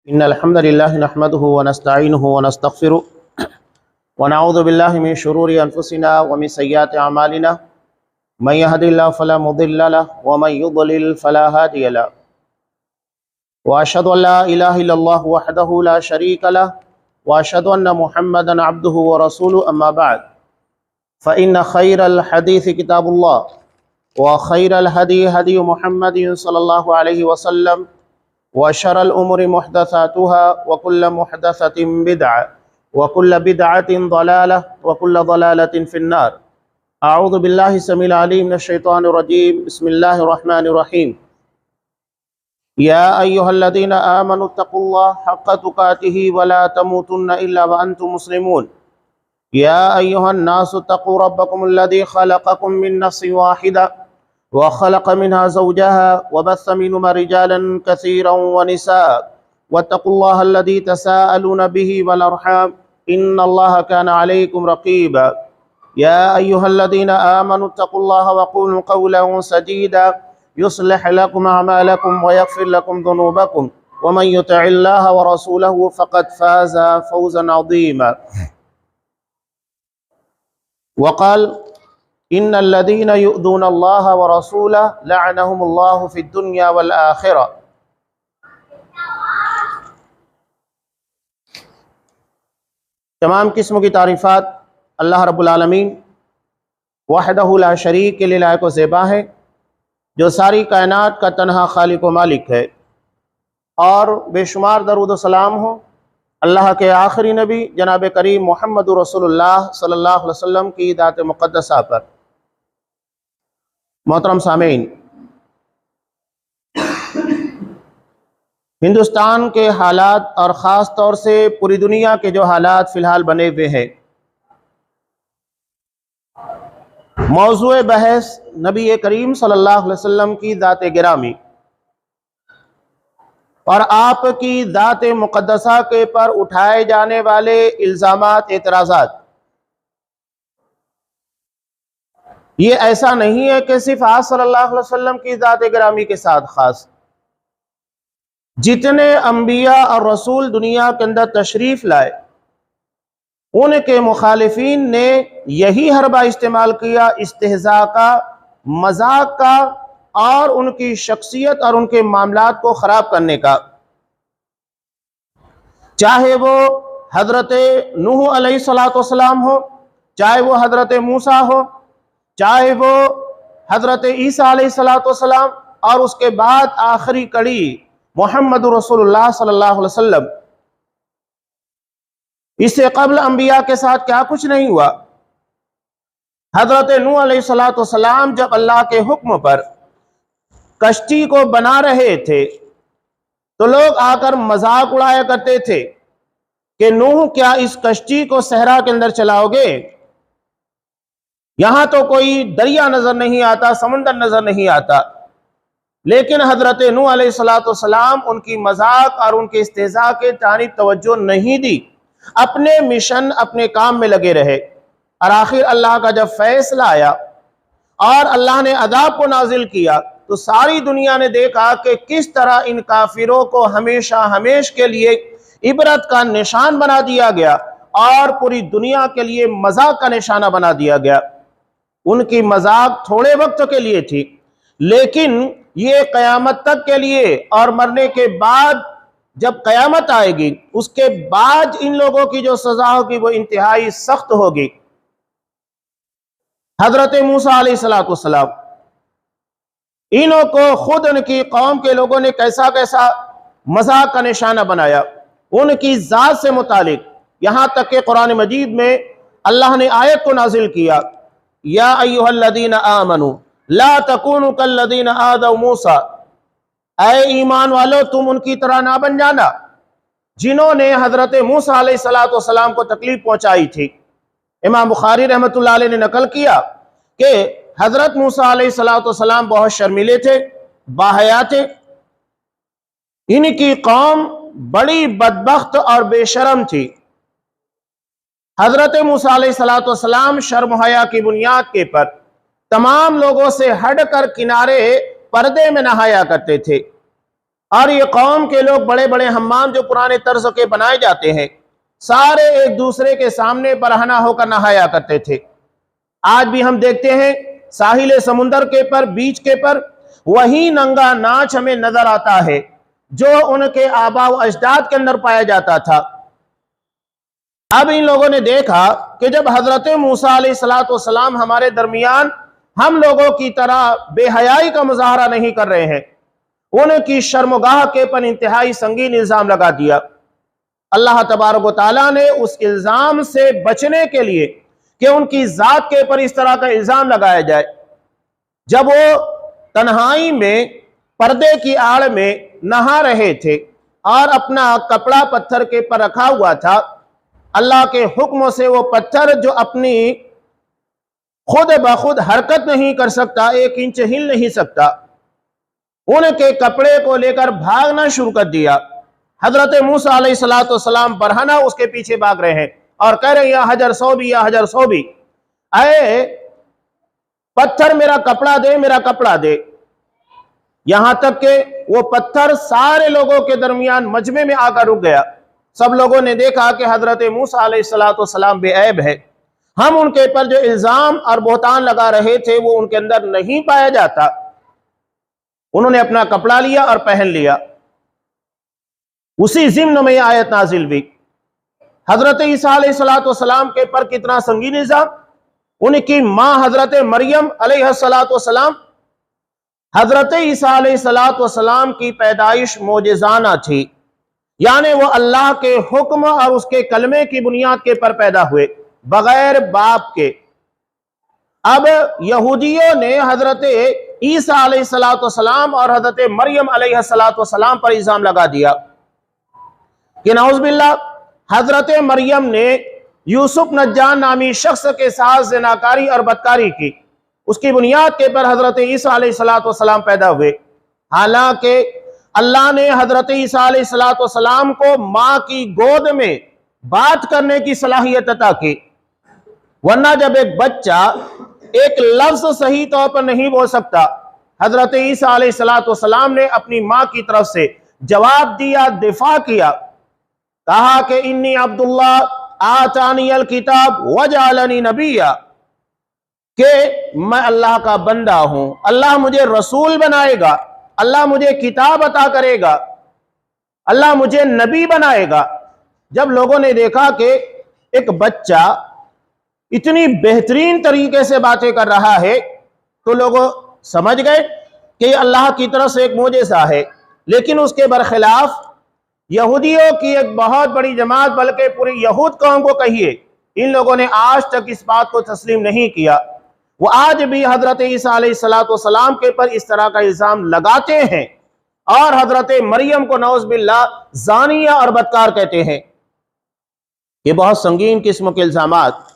إن الحمد لله نحمده ونستعينه ونستغفره ونعوذ بالله من شرور أنفسنا ومن سيئات أعمالنا من يهد الله فلا مضل له ومن يضلل فلا هادي له وأشهد أن لا إله إلا الله وحده لا شريك له وأشهد أن محمدا عبده ورسوله أما بعد فإن خير الحديث كتاب الله وخير الهدي هدي محمد صلى الله عليه وسلم وشر الأمور محدثاتها وكل محدثة بدعة وكل بدعة ضلالة وكل ضلالة في النار. أعوذ بالله السميع العليم من الشيطان الرجيم. بسم الله الرحمن الرحيم. يا أيها الذين آمنوا اتقوا الله حق تقاته ولا تموتن إلا وأنتم مسلمون. يا أيها الناس اتقوا ربكم الذي خلقكم من نفس واحدة وخلق منها زوجها وبث منهما رجالا كثيرا ونساء واتقوا الله الذي تساءلون به والأرحام إن الله كان عليكم رقيبا. يا أيها الذين آمنوا اتقوا الله وقولوا قولا سديدا يصلح لكم أعمالكم ويغفر لكم ذنوبكم ومن يطع الله ورسوله فقد فاز فوزا عظيما. وقال إن الذين يؤذون الله ورسوله لعنهم الله في الدنيا والآخرة. تمام قسم کی تعریفات اللہ رب العالمین وحدہ لا شریک کے لیے لائق و زیبا ہے، جو ساری کائنات کا تنہا خالق و مالک ہے، اور بے شمار درود و سلام ہو اللہ کے آخری نبی جناب کریم محمد رسول اللہ صلی اللہ علیہ وسلم کی ذات مقدسہ پر۔ محترم سامعین، ہندوستان کے حالات اور خاص طور سے پوری دنیا کے جو حالات فی الحال بنے ہوئے ہیں، موضوع بحث نبی کریم صلی اللہ علیہ وسلم کی ذات گرامی اور آپ کی ذات مقدسہ کے پر اٹھائے جانے والے الزامات، اعتراضات، یہ ایسا نہیں ہے کہ صرف آپ صلی اللہ علیہ وسلم کی ذات گرامی کے ساتھ خاص، جتنے انبیاء اور رسول دنیا کے اندر تشریف لائے ان کے مخالفین نے یہی حربہ استعمال کیا، استہزاء کا، مذاق کا، اور ان کی شخصیت اور ان کے معاملات کو خراب کرنے کا۔ چاہے وہ حضرت نوح علیہ السلام ہو، چاہے وہ حضرت موسیٰ ہو، چاہے وہ حضرت عیسیٰ علیہ السلام، اور اس کے بعد آخری کڑی محمد رسول اللہ صلی اللہ علیہ وسلم۔ اس سے قبل انبیاء کے ساتھ کیا کچھ نہیں ہوا۔ حضرت نوح علیہ السلام جب اللہ کے حکم پر کشتی کو بنا رہے تھے تو لوگ آ کر مذاق اڑایا کرتے تھے کہ نوح کیا اس کشتی کو صحرا کے اندر چلاؤ گے؟ یہاں تو کوئی دریا نظر نہیں آتا، سمندر نظر نہیں آتا۔ لیکن حضرت نوح علیہ السلام ان کی مذاق اور ان کے استہزاء کے جانب توجہ نہیں دی، اپنے مشن، اپنے کام میں لگے رہے۔ اور آخر اللہ کا جب فیصلہ آیا اور اللہ نے عذاب کو نازل کیا تو ساری دنیا نے دیکھا کہ کس طرح ان کافروں کو ہمیشہ ہمیش کے لیے عبرت کا نشان بنا دیا گیا اور پوری دنیا کے لیے مذاق کا نشانہ بنا دیا گیا۔ ان کی مذاق تھوڑے وقت کے لیے تھی، لیکن یہ قیامت تک کے لیے، اور مرنے کے بعد جب قیامت آئے گی اس کے بعد ان لوگوں کی جو سزا ہوگی وہ انتہائی سخت ہوگی۔ حضرت موسیٰ علیہ السلام، انہوں کو خود ان کی قوم کے لوگوں نے کیسا کیسا مذاق کا نشانہ بنایا ان کی ذات سے متعلق، یہاں تک کہ قرآن مجید میں اللہ نے آیت کو نازل کیا، یا ایھا الذین آمنوا لا تکونوا کالذین آذوا موسیٰ، اے ایمان والو تم ان کی طرح نہ بن جانا جنہوں نے حضرت موسیٰ علیہ السلام کو تکلیف پہنچائی تھی۔ امام بخاری رحمۃ اللہ علیہ نے نقل کیا کہ حضرت موسیٰ علیہ السلام بہت شرمیلے تھے، باحیا تھے، ان کی قوم بڑی بدبخت اور بے شرم تھی۔ حضرت موسیٰ علیہ السلام شرم و حیا کی بنیاد کے پر تمام لوگوں سے ہٹ کر کنارے پردے میں نہایا کرتے تھے۔ اور یہ قوم کے لوگ بڑے بڑے حمام جو پرانے طرز کے بنائے جاتے ہیں سارے ایک دوسرے کے سامنے برہنہ ہو کر نہایا کرتے تھے۔ آج بھی ہم دیکھتے ہیں ساحل سمندر کے پر، بیچ کے پر وہی ننگا ناچ ہمیں نظر آتا ہے جو ان کے آباء و اجداد کے اندر پایا جاتا تھا۔ اب ان لوگوں نے دیکھا کہ جب حضرت موسیٰ علیہ السلام ہمارے درمیان ہم لوگوں کی طرح بے حیائی کا مظاہرہ نہیں کر رہے ہیں، ان کی شرمگاہ کے پر انتہائی سنگین الزام لگا دیا۔ اللہ تبارک و تعالیٰ نے اس الزام سے بچنے کے لیے کہ ان کی ذات کے پر اس طرح کا الزام لگایا جائے، جب وہ تنہائی میں پردے کی آڑ میں نہا رہے تھے اور اپنا کپڑا پتھر کے پر رکھا ہوا تھا، اللہ کے حکم سے وہ پتھر جو اپنی خود بخود حرکت نہیں کر سکتا، 1 انچ ہل نہیں سکتا، ان کے کپڑے کو لے کر بھاگنا شروع کر دیا۔ حضرت موسیٰ علیہ السلام برہنہ اس کے پیچھے بھاگ رہے ہیں اور کہہ رہے ہیں یا حجر صوبی یا حجر صوبی، اے پتھر میرا کپڑا دے، میرا کپڑا دے۔ یہاں تک کہ وہ پتھر سارے لوگوں کے درمیان مجمع میں آ کر رک گیا۔ سب لوگوں نے دیکھا کہ حضرت موسیٰ علیہ السلام بے عیب ہے، ہم ان کے پر جو الزام اور بہتان لگا رہے تھے وہ ان کے اندر نہیں پایا جاتا۔ انہوں نے اپنا کپڑا لیا اور پہن لیا۔ اسی ضمن میں یہ آیت نازل ہوئی۔ حضرت عیسیٰ علیہ السلام کے پر کتنا سنگین الزام، ان کی ماں حضرت مریم علیہ السلام، حضرت عیسیٰ علیہ السلام کی پیدائش معجزانہ تھی، یعنی وہ اللہ کے حکم اور اس کے کلمے کی بنیاد کے پر پیدا ہوئے بغیر باپ کے۔ اب یہودیوں نے حضرت عیسیٰ علیہ السلام اور حضرت مریم علیہ السلام پر الزام لگا دیا کہ نعوذ باللہ حضرت مریم نے یوسف نجار نامی شخص کے ساتھ زناکاری اور بدکاری کی، اس کی بنیاد کے پر حضرت عیسیٰ علیہ السلام پیدا ہوئے، حالانکہ اللہ نے حضرت عیسیٰ علیہ السلام کو ماں کی گود میں بات کرنے کی صلاحیت عطا کی، ورنہ جب ایک بچہ ایک لفظ صحیح طور پر نہیں بول سکتا، حضرت عیسیٰ علیہ السلام نے اپنی ماں کی طرف سے جواب دیا، دفاع کیا، کہا کہ انی عبداللہ آتانی الکتاب وجعلنی نبیہ، کہ میں اللہ کا بندہ ہوں، اللہ مجھے رسول بنائے گا، اللہ مجھے کتاب عطا کرے گا، اللہ مجھے نبی بنائے گا۔ جب لوگوں نے دیکھا کہ ایک بچہ اتنی بہترین طریقے سے باتیں کر رہا ہے تو لوگ سمجھ گئے کہ یہ اللہ کی طرف سے ایک معجزہ ہے، لیکن اس کے برخلاف یہودیوں کی ایک بہت بڑی جماعت، بلکہ پوری یہود قوم کو کہیے، ان لوگوں نے آج تک اس بات کو تسلیم نہیں کیا، وہ آج بھی حضرت عیسیٰ علیہ السلام کے پر اس طرح کا الزام لگاتے ہیں اور حضرت مریم کو نعوذ باللہ زانیہ اور بدکار کہتے ہیں۔ یہ بہت سنگین قسم کے الزامات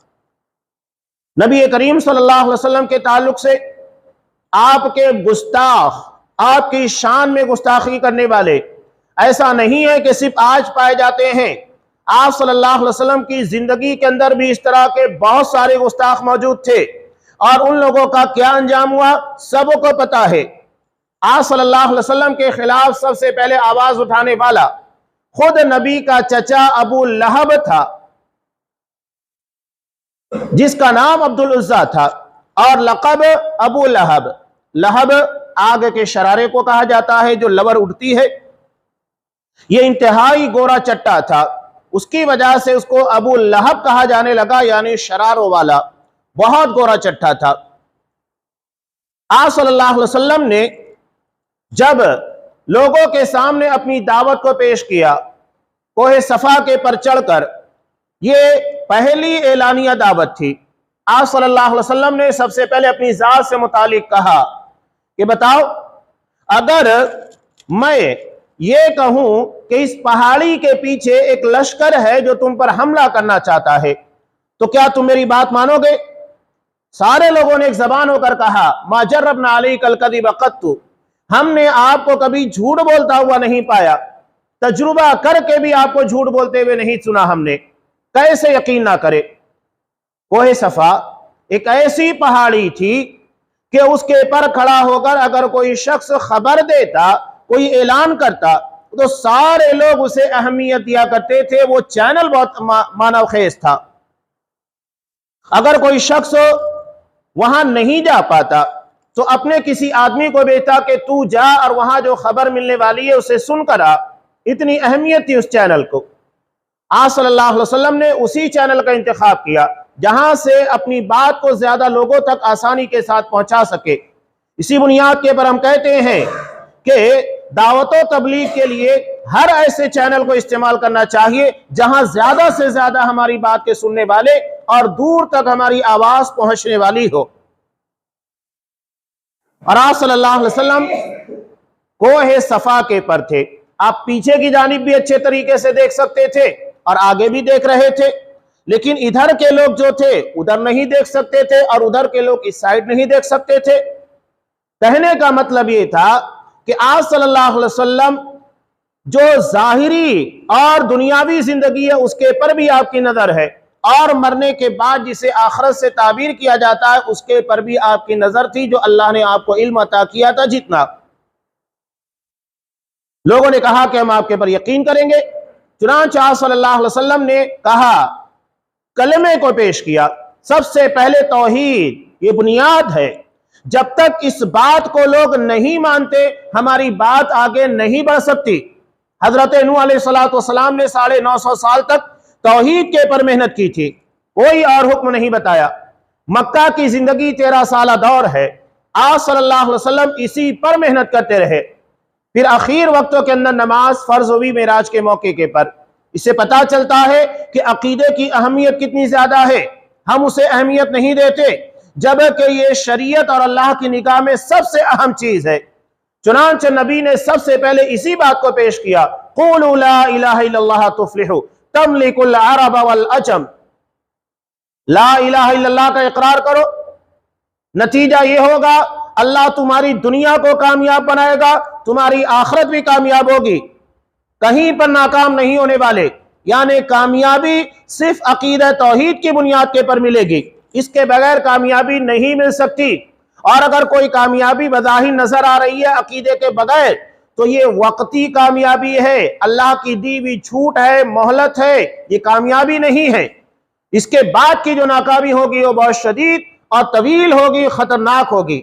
نبی کریم صلی اللہ علیہ وسلم کے تعلق سے، آپ کے گستاخ، آپ کی شان میں گستاخی کرنے والے ایسا نہیں ہے کہ صرف آج پائے جاتے ہیں، آپ صلی اللہ علیہ وسلم کی زندگی کے اندر بھی اس طرح کے بہت سارے گستاخ موجود تھے، اور ان لوگوں کا کیا انجام ہوا سب کو پتا ہے۔ آپ صلی اللہ علیہ وسلم کے خلاف سب سے پہلے آواز اٹھانے والا خود نبی کا چچا ابو لہب تھا، جس کا نام عبد العزیٰ تھا اور لقب ابو لہب۔ لہب آگ کے شرارے کو کہا جاتا ہے جو لبر اٹھتی ہے، یہ انتہائی گورا چٹا تھا، اس کی وجہ سے اس کو ابو لہب کہا جانے لگا، یعنی شراروں والا، بہت گورا چٹا تھا۔ آپ صلی اللہ علیہ وسلم نے جب لوگوں کے سامنے اپنی دعوت کو پیش کیا کوہ صفا کے پر چڑھ کر، یہ پہلی اعلانیہ دعوت تھی۔ آپ صلی اللہ علیہ وسلم نے سب سے پہلے اپنی ذات سے متعلق کہا کہ بتاؤ، اگر میں یہ کہوں کہ اس پہاڑی کے پیچھے ایک لشکر ہے جو تم پر حملہ کرنا چاہتا ہے تو کیا تم میری بات مانو گے؟ سارے لوگوں نے ایک زبان ہو کر کہا ما جربنا علیک الکذب قط، ہم نے آپ کو کبھی جھوٹ بولتا ہوا نہیں پایا، تجربہ کر کے بھی آپ کو جھوٹ بولتے ہوئے نہیں سنا ہم نے، کیسے یقین نہ کرے؟ کوہ صفا ایک ایسی پہاڑی تھی کہ اس کے پر کھڑا ہو کر اگر کوئی شخص خبر دیتا کوئی اعلان کرتا تو سارے لوگ اسے اہمیت دیا کرتے تھے، وہ چینل بہت معنی خیز تھا۔ اگر کوئی شخص وہاں نہیں جا پاتا تو اپنے کسی آدمی کو بھیجتا کہ تو جا اور وہاں جو خبر ملنے والی ہے اسے سن کر آ۔ اتنی اہمیت تھی اس چینل کو۔ آپ صلی اللہ علیہ وسلم نے اسی چینل کا انتخاب کیا جہاں سے اپنی بات کو زیادہ لوگوں تک آسانی کے ساتھ پہنچا سکے۔ اسی بنیاد کے پر ہم کہتے ہیں کہ دعوت و تبلیغ کے لیے ہر ایسے چینل کو استعمال کرنا چاہیے جہاں زیادہ سے زیادہ ہماری بات کے سننے والے اور دور تک ہماری آواز پہنچنے والی ہو۔ اور آپ صلی اللہ علیہ وسلم کوہ صفا کے پر تھے۔ آپ پیچھے کی جانب بھی اچھے طریقے سے دیکھ سکتے تھے اور آگے بھی دیکھ رہے تھے، لیکن ادھر کے لوگ جو تھے ادھر نہیں دیکھ سکتے تھے اور ادھر کے لوگ اس سائیڈ نہیں دیکھ سکتے تھے۔ کہنے کا مطلب یہ تھا کہ آپ صلی اللہ علیہ وسلم جو ظاہری اور دنیاوی زندگی ہے اس کے پر بھی آپ کی نظر ہے، اور مرنے کے بعد جسے آخرت سے تعبیر کیا جاتا ہے اس کے پر بھی آپ کی نظر تھی، جو اللہ نے آپ کو علم عطا کیا تھا جتنا۔ لوگوں نے کہا کہ ہم آپ کے پر یقین کریں گے، چنانچہ آپ صلی اللہ علیہ وسلم نے کہا، کلمے کو پیش کیا۔ سب سے پہلے توحید، یہ بنیاد ہے۔ جب تک اس بات کو لوگ نہیں مانتے ہماری بات آگے نہیں بڑھ سکتی۔ حضرت نوح علیہ السلام نے 950 سال تک توحید کے پر محنت کی تھی، کوئی اور حکم نہیں بتایا۔ مکہ کی زندگی 13 سالہ دور ہے، آپ صلی اللہ علیہ وسلم اسی پر محنت کرتے رہے۔ پھر اخیر وقتوں کے اندر نماز فرض ہوئی معراج کے موقع کے پر۔ اس سے پتہ چلتا ہے کہ عقیدے کی اہمیت کتنی زیادہ ہے۔ ہم اسے اہمیت نہیں دیتے جبکہ یہ شریعت اور اللہ کی نگاہ میں سب سے اہم چیز ہے۔ چنانچہ نبی نے سب سے پہلے اسی بات کو پیش کیا، قولوا لا الہ الا اللہ تفلحوا تملک العرب والعجم۔ لا الہ الا اللہ کا اقرار کرو، نتیجہ یہ ہوگا اللہ تمہاری دنیا کو کامیاب بنائے گا، تمہاری آخرت بھی کامیاب ہوگی، کہیں پر ناکام نہیں ہونے والے۔ یعنی کامیابی صرف عقیدہ توحید کی بنیاد کے پر ملے گی، اس کے بغیر کامیابی نہیں مل سکتی۔ اور اگر کوئی کامیابی بظاہر نظر آ رہی ہے عقیدے کے بغیر تو یہ وقتی کامیابی ہے، اللہ کی دی ہوئی چھوٹ ہے، مہلت ہے، یہ کامیابی نہیں ہے۔ اس کے بعد کی جو ناکامی ہوگی وہ بہت شدید اور طویل ہوگی، خطرناک ہوگی۔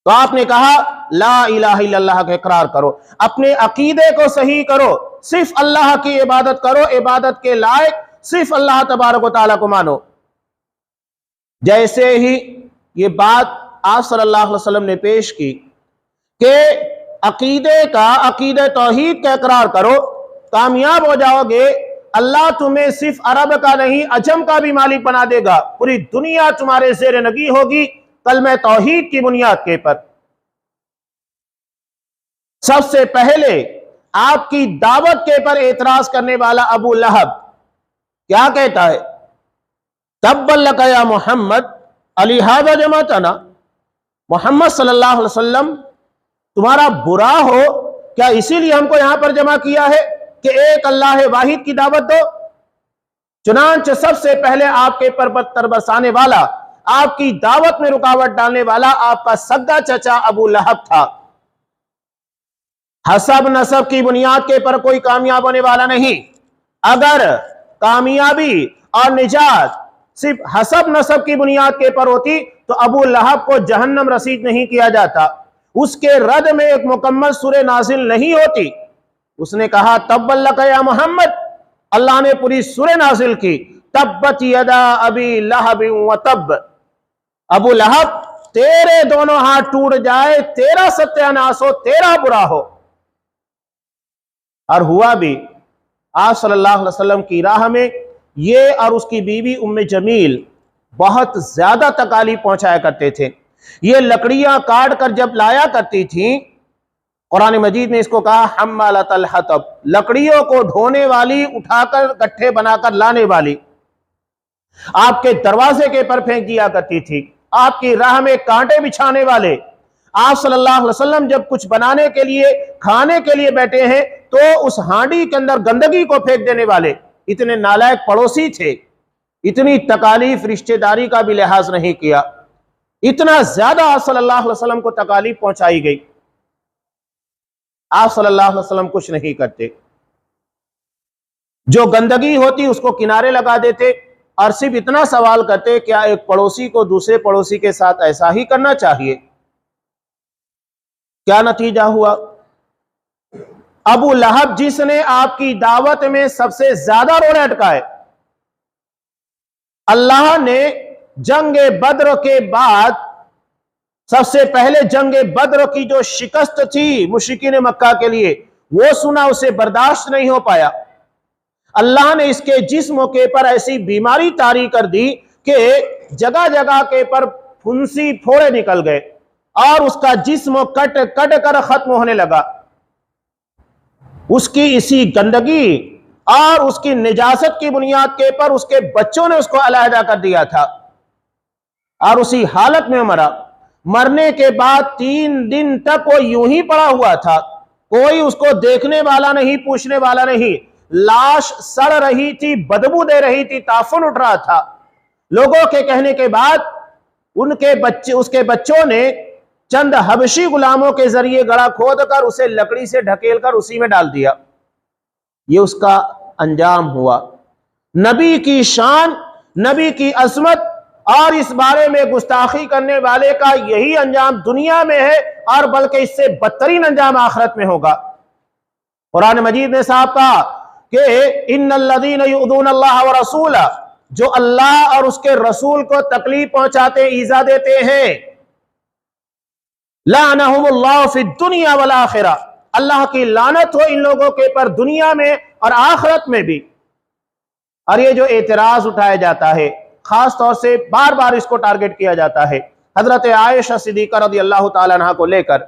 تو آپ نے کہا لا الہ الا اللہ کا اقرار کرو، اپنے عقیدے کو صحیح کرو، صرف اللہ کی عبادت کرو، عبادت کے لائق صرف اللہ تبارک و تعالیٰ کو مانو۔ جیسے ہی یہ بات آپ صلی اللہ علیہ وسلم نے پیش کی کہ عقیدہ توحید کا اقرار کرو، کامیاب ہو جاؤ گے، اللہ تمہیں صرف عرب کا نہیں عجم کا بھی مالک بنا دے گا، پوری دنیا تمہارے زیر نگی ہوگی کلمہ توحید کی بنیاد کے پر۔ سب سے پہلے آپ کی دعوت کے پر اعتراض کرنے والا ابو لہب کیا کہتا ہے؟ تبا لک یا محمد لہذا جمعتنا، محمد صلی اللہ علیہ وسلم تمہارا برا ہو کیا اسی لیے ہم کو یہاں پر جمع کیا ہے کہ ایک اللہ واحد کی دعوت دو؟ چنانچہ سب سے پہلے آپ کے پر پتھر برسانے والا، آپ کی دعوت میں رکاوٹ ڈالنے والا آپ کا سگا چچا ابو لہب تھا۔ حسب نسب کی بنیاد کے پر کوئی کامیاب ہونے والا نہیں۔ اگر کامیابی اور نجات صرف حسب نسب کی بنیاد کے پر ہوتی تو ابو لہب کو جہنم رسید نہیں کیا جاتا، اس کے رد میں ایک مکمل سورہ نازل نہیں ہوتی۔ اس نے کہا تبا لک یا محمد، اللہ نے پوری سورہ نازل کی، تبت یدا ابی لہب وتب، ابو لہب تیرے دونوں ہاتھ ٹوٹ جائے، تیرا ستیہ ناس ہو، تیرا برا ہو۔ اور ہوا بھی، آپ صلی اللہ علیہ وسلم کی راہ میں یہ اور اس کی بیوی ام جمیل بہت زیادہ تکالیف پہنچایا کرتے تھے۔ یہ لکڑیاں کاٹ کر جب لایا کرتی تھیں، قرآن مجید نے اس کو کہا حمالۃ الحطب، لکڑیوں کو ڈھونے والی، اٹھا کر گٹھے بنا کر لانے والی۔ آپ کے دروازے کے پر پھینک دیا کرتی تھی، آپ کی راہ میں کانٹے بچھانے والے۔ آپ صلی اللہ علیہ وسلم جب کچھ بنانے کے لیے، کھانے کے لیے بیٹھے ہیں تو اس ہانڈی کے اندر گندگی کو پھینک دینے والے، اتنے نالائق پڑوسی تھے۔ اتنی تکالیف رشتہ داری کا بھی لحاظ نہیں کیا، اتنا زیادہ آپ صلی اللہ علیہ وسلم کو تکالیف پہنچائی گئی۔ آپ صلی اللہ علیہ وسلم کچھ نہیں کرتے. جو گندگی ہوتی اس کو کنارے لگا دیتے اور صرف اتنا سوال کرتے کیا ایک پڑوسی کو دوسرے پڑوسی کے ساتھ ایسا ہی کرنا چاہیے؟ کیا نتیجہ ہوا؟ ابو لہب جس نے آپ کی دعوت میں سب سے زیادہ روڑے اٹکائے، اللہ نے جنگ بدر کے بعد سب سے پہلے جنگ بدر کی جو شکست تھی مشرکین مکہ کے لیے وہ سنا، اسے برداشت نہیں ہو پایا. اللہ نے اس کے جسم کے پر ایسی بیماری طاری کر دی کہ جگہ جگہ کے پر پھنسی پھوڑے نکل گئے اور اس کا جسم کٹ کٹ کر ختم ہونے لگا. اس کی اسی گندگی اور اس کی نجاست کی بنیاد کے پر اس کے بچوں نے اس کو علیحدہ کر دیا تھا اور اسی حالت میں مرا. مرنے کے بعد 3 دن تک وہ یوں ہی پڑا ہوا تھا، کوئی اس کو دیکھنے والا نہیں، پوچھنے والا نہیں. لاش سڑ رہی تھی، بدبو دے رہی تھی، تعفن اٹھ رہا تھا. لوگوں کے کہنے کے بعد اس کے بچوں نے چند حبشی غلاموں کے ذریعے گڑھا کھود کر اسے لکڑی سے ڈھکیل کر اسی میں ڈال دیا. یہ اس کا انجام ہوا. نبی کی شان، نبی کی عظمت اور اس بارے میں گستاخی کرنے والے کا یہی انجام دنیا میں ہے اور بلکہ اس سے بدترین انجام آخرت میں ہوگا. قرآن مجید نے صاحب کہا کہ ان الذین یؤذون اللہ ورسولہ، جو اللہ اور اس کے رسول کو تکلیف پہنچاتے ایذا دیتے ہیں، لعنہم اللہ فی الدنیا والآخرہ، اللہ کی لعنت ہو ان لوگوں کے پر دنیا میں اور آخرت میں بھی. اور یہ جو اعتراض اٹھایا جاتا ہے خاص طور سے بار بار اس کو ٹارگٹ کیا جاتا ہے حضرت عائشہ صدیقہ رضی اللہ تعالیٰ عنہ کو لے کر.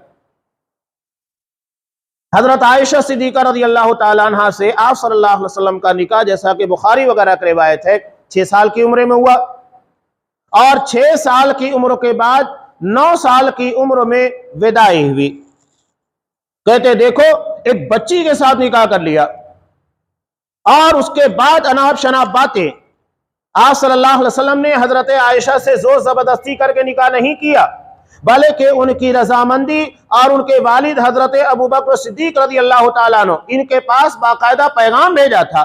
حضرت عائشہ صدیقہ رضی اللہ تعالیٰ عنہ سے آپ صلی اللہ علیہ وسلم کا نکاح جیسا کہ بخاری وغیرہ کی روایت ہے 6 سال کی عمر میں ہوا اور 6 سال کی عمر کے بعد 9 سال کی عمر میں وداعی ہوئی. کہتے دیکھو ایک بچی کے ساتھ نکاح کر لیا اور اس کے بعد اناپ شناپ باتیں. آپ صلی اللہ علیہ وسلم نے حضرت عائشہ سے زور زبردستی کر کے نکاح نہیں کیا بلکہ ان کی رضامندی اور ان کے والد حضرت ابو بکر صدیق رضی اللہ تعالیٰ عنہ ان کے پاس باقاعدہ پیغام بھیجا تھا.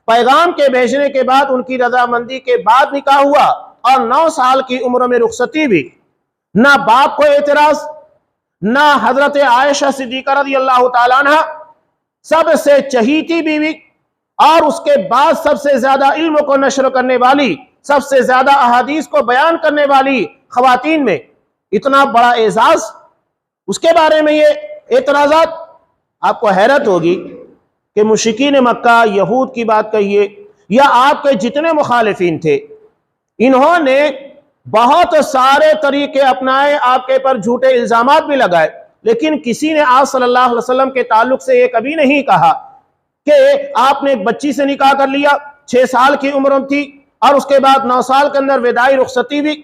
پیغام کے بھیجنے کے بعد ان کی رضامندی کے بعد نکاح ہوا اور 9 سال کی عمر میں رخصتی بھی. نہ باپ کو اعتراض، نہ حضرت عائشہ صدیقہ رضی اللہ تعالیٰ عنہ، سب سے چہیتی بیوی اور اس کے بعد سب سے زیادہ علم کو نشر کرنے والی، سب سے زیادہ احادیث کو بیان کرنے والی خواتین میں اتنا بڑا اعزاز، اس کے بارے میں یہ اعتراضات. آپ کو حیرت ہوگی کہ مشرکین مکہ، یہود کی بات کہیے یا آپ کے جتنے مخالفین تھے، انہوں نے بہت سارے طریقے اپنائے، آپ کے پر جھوٹے الزامات بھی لگائے، لیکن کسی نے آپ صلی اللہ علیہ وسلم کے تعلق سے یہ کبھی نہیں کہا کہ آپ نے ایک بچی سے نکاح کر لیا، 6 سال کی عمر تھی اور اس کے بعد 9 سال کے اندر وداعی رخصتی بھی.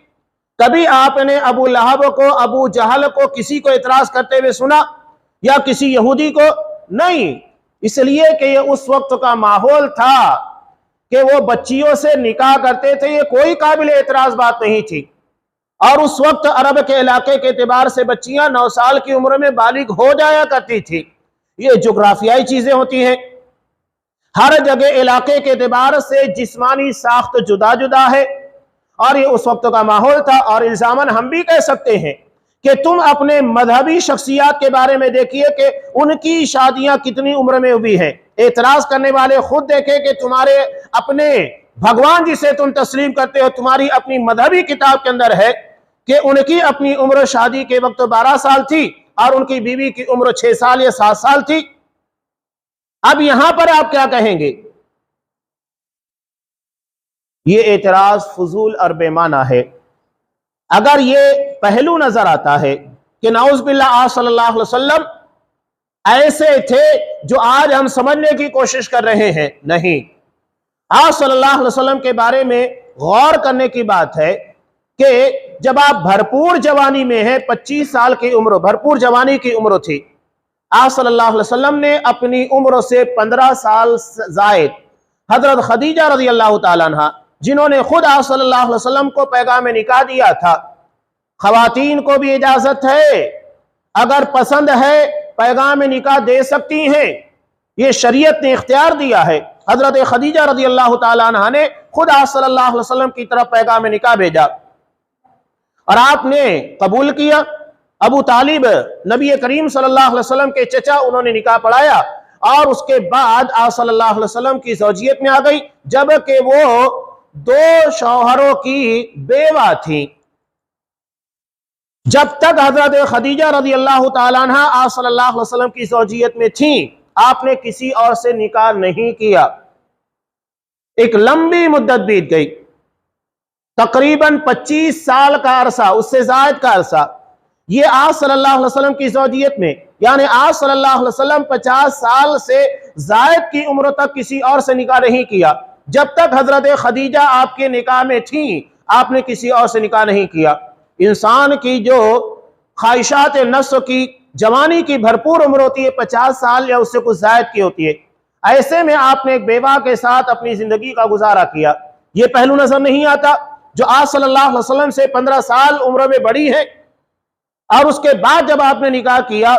کبھی آپ نے ابو لہب کو، ابو جہل کو، کسی کو اعتراض کرتے ہوئے سنا یا کسی یہودی کو؟ نہیں. اس لیے کہ یہ اس وقت کا ماحول تھا کہ وہ بچیوں سے نکاح کرتے تھے، یہ کوئی قابل اعتراض بات نہیں تھی. اور اس وقت عرب کے علاقے کے اعتبار سے بچیاں 9 سال کی عمر میں بالغ ہو جایا کرتی تھی. یہ جغرافیائی چیزیں ہوتی ہیں، ہر جگہ علاقے کے اعتبار سے جسمانی ساخت جدا جدا ہے اور یہ اس وقت کا ماحول تھا. اور الزاماً ہم بھی کہہ سکتے ہیں کہ تم اپنے مذہبی شخصیات کے بارے میں دیکھیے کہ ان کی شادیاں کتنی عمر میں ہوئی ہیں. اعتراض کرنے والے خود دیکھیں کہ تمہارے اپنے بھگوان جسے تم تسلیم کرتے ہو، تمہاری اپنی مذہبی کتاب کے اندر ہے کہ ان کی اپنی عمر شادی کے وقت 12 سال تھی اور ان کی بیوی کی عمر 6 سال یا 7 سال تھی. اب یہاں پر آپ کیا کہیں گے؟ یہ اعتراض فضول اور بے معنی ہے. اگر یہ پہلو نظر آتا ہے کہ نعوذ باللہ آپ صلی اللہ علیہ وسلم ایسے تھے جو آج ہم سمجھنے کی کوشش کر رہے ہیں، نہیں. آپ صلی اللہ علیہ وسلم کے بارے میں غور کرنے کی بات ہے کہ جب آپ بھرپور جوانی میں ہیں، 25 سال کی عمر، بھرپور جوانی کی عمر تھی، آپ صلی اللہ علیہ وسلم نے اپنی عمر سے 15 سال زائد حضرت خدیجہ رضی اللہ تعالیٰ عنہ، جنہوں نے خود آپ صلی اللہ علیہ وسلم کو پیغام نکاح دیا تھا. خواتین کو بھی اجازت ہے اگر پسند ہے پیغام نکاح دے سکتی ہیں، یہ شریعت نے اختیار دیا ہے۔ حضرت خدیجہ رضی اللہ تعالیٰ عنہ نے خود آپ صلی اللہ علیہ وسلم کی طرف پیغام نکاح بھیجا اور آپ نے قبول کیا۔ ابو طالب نبی کریم صلی اللہ علیہ وسلم کے چچا، انہوں نے نکاح پڑھایا اور اس کے بعد آپ صلی اللہ علیہ وسلم کی زوجیت میں آ گئی، جبکہ وہ 2 شوہروں کی بیوہ تھی۔ جب تک حضرت خدیجہ رضی اللہ تعالیٰ عنہ آپ صلی اللہ علیہ وسلم کی زوجیت میں تھیں، آپ نے کسی اور سے نکاح نہیں کیا۔ ایک لمبی مدت بیت گئی، تقریباً 25 سال کا عرصہ، اس سے زائد کا عرصہ، یہ آپ صلی اللہ علیہ وسلم کی زوجیت میں، یعنی آپ صلی اللہ علیہ وسلم 50 سال سے زائد کی عمر تک کسی اور سے نکاح نہیں کیا۔ جب تک حضرت خدیجہ آپ کے نکاح میں تھیں، آپ نے کسی اور سے نکاح نہیں کیا۔ انسان کی جو خواہشات نفس کی جوانی کی بھرپور عمر ہوتی ہے 50 سال یا اس سے کچھ زائد کی ہوتی ہے، ایسے میں آپ نے ایک بیوہ کے ساتھ اپنی زندگی کا گزارا کیا۔ یہ پہلو نظر نہیں آتا جو آپ صلی اللہ علیہ وسلم سے 15 سال عمر میں بڑی ہے، اور اس کے بعد جب آپ نے نکاح کیا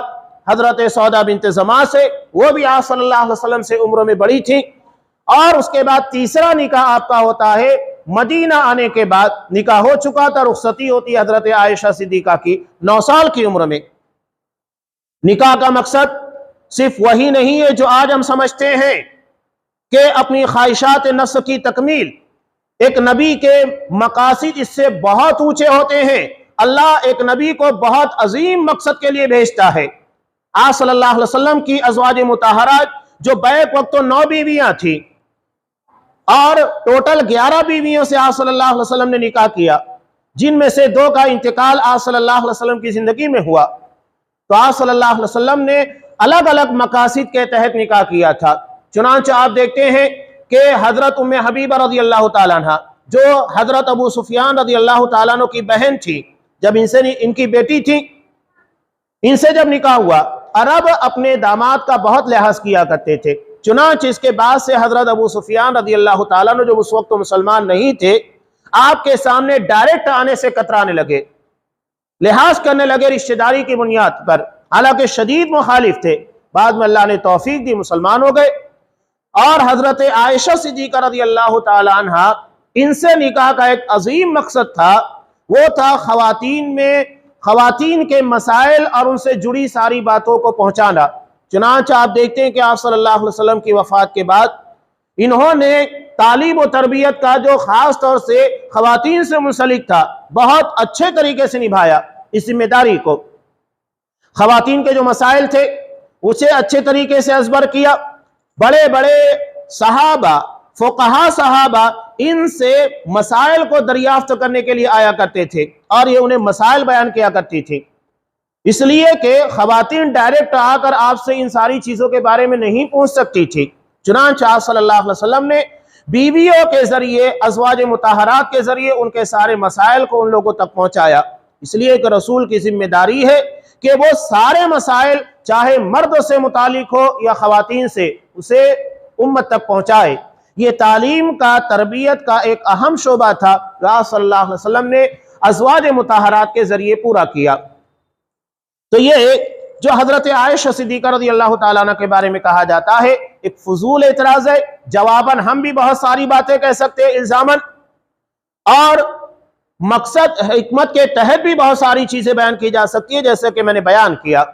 حضرت سودا بنت زمعہ سے، وہ بھی آپ صلی اللہ علیہ وسلم سے عمر میں بڑی تھی، اور اس کے بعد تیسرا نکاح آپ کا ہوتا ہے مدینہ آنے کے بعد، نکاح ہو چکا تھا، رخصتی ہوتی ہے حضرت عائشہ صدیقہ کی 9 سال کی عمر میں۔ نکاح کا مقصد صرف وہی نہیں ہے جو آج ہم سمجھتے ہیں کہ اپنی خواہشات نفس کی تکمیل۔ ایک نبی کے مقاصد اس سے بہت اونچے ہوتے ہیں۔ اللہ ایک نبی کو بہت عظیم مقصد کے لیے بھیجتا ہے۔ آپ صلی اللہ علیہ وسلم کی ازواج مطہرات جو بیک وقت 9 بیویاں تھیں، اور ٹوٹل 11 بیویوں سے آپ صلی اللہ علیہ وسلم نے نکاح کیا، جن میں سے 2 کا انتقال آپ صلی اللہ علیہ وسلم کی زندگی میں ہوا۔ تو آپ صلی اللہ علیہ وسلم نے الگ الگ مقاصد کے تحت نکاح کیا تھا۔ چنانچہ آپ دیکھتے ہیں کہ حضرت ام حبیبہ رضی اللہ تعالیٰ عنہ، جو حضرت ابو سفیان رضی اللہ تعالیٰ عنہ کی بہن تھی، جب ان کی بیٹی تھی، ان سے جب نکاح ہوا، عرب اپنے داماد کا بہت لحاظ کیا کرتے تھے۔ چنانچہ اس کے بعد سے حضرت ابو سفیان رضی اللہ تعالیٰ عنہ، جو اس وقت مسلمان نہیں تھے، آپ کے سامنے ڈائریکٹ آنے سے کترانے لگے، لحاظ کرنے لگے رشتہ داری کی بنیاد پر، حالانکہ شدید مخالف تھے۔ بعد میں اللہ نے توفیق دی، مسلمان ہو گئے، اور حضرت عائشہ صدیقہ رضی اللہ تعالیٰ عنہ، ان سے نکاح کا ایک عظیم مقصد تھا، وہ تھا خواتین کے مسائل اور ان سے جڑی ساری باتوں کو پہنچانا۔ چنانچہ آپ دیکھتے ہیں کہ آپ صلی اللہ علیہ وسلم کی وفات کے بعد انہوں نے تعلیم و تربیت کا جو خاص طور سے خواتین سے منسلک تھا، بہت اچھے طریقے سے نبھایا اس ذمہ داری کو۔ خواتین کے جو مسائل تھے اسے اچھے طریقے سے ازبر کیا۔ بڑے بڑے صحابہ، فقہا صحابہ ان سے مسائل کو دریافت کرنے کے لیے آیا کرتے تھے، اور یہ انہیں مسائل بیان کیا کرتی تھی، اس لیے کہ خواتین ڈائریکٹ آ کر آپ سے ان ساری چیزوں کے بارے میں نہیں پوچھ سکتی تھی۔ چنانچہ آپ صلی اللہ علیہ وسلم نے بیویوں کے ذریعے، ازواج مطہرات کے ذریعے ان کے سارے مسائل کو ان لوگوں تک پہنچایا۔ اس لیے کہ رسول کی ذمہ داری ہے کہ وہ سارے مسائل، چاہے مرد سے متعلق ہو یا خواتین سے، اسے امت تک پہنچائے۔ یہ تعلیم کا، تربیت کا ایک اہم شعبہ تھا جو آپ صلی اللہ علیہ وسلم نے ازواج مطہرات کے ذریعے پورا کیا۔ تو یہ جو حضرت عائشہ صدیقہ رضی اللہ تعالیٰ عنہ کے بارے میں کہا جاتا ہے، ایک فضول اعتراض ہے۔ جواباً ہم بھی بہت ساری باتیں کہہ سکتے ہیں الزاماً، اور مقصد حکمت کے تحت بھی بہت ساری چیزیں بیان کی جا سکتی ہیں، جیسے کہ میں نے بیان کیا۔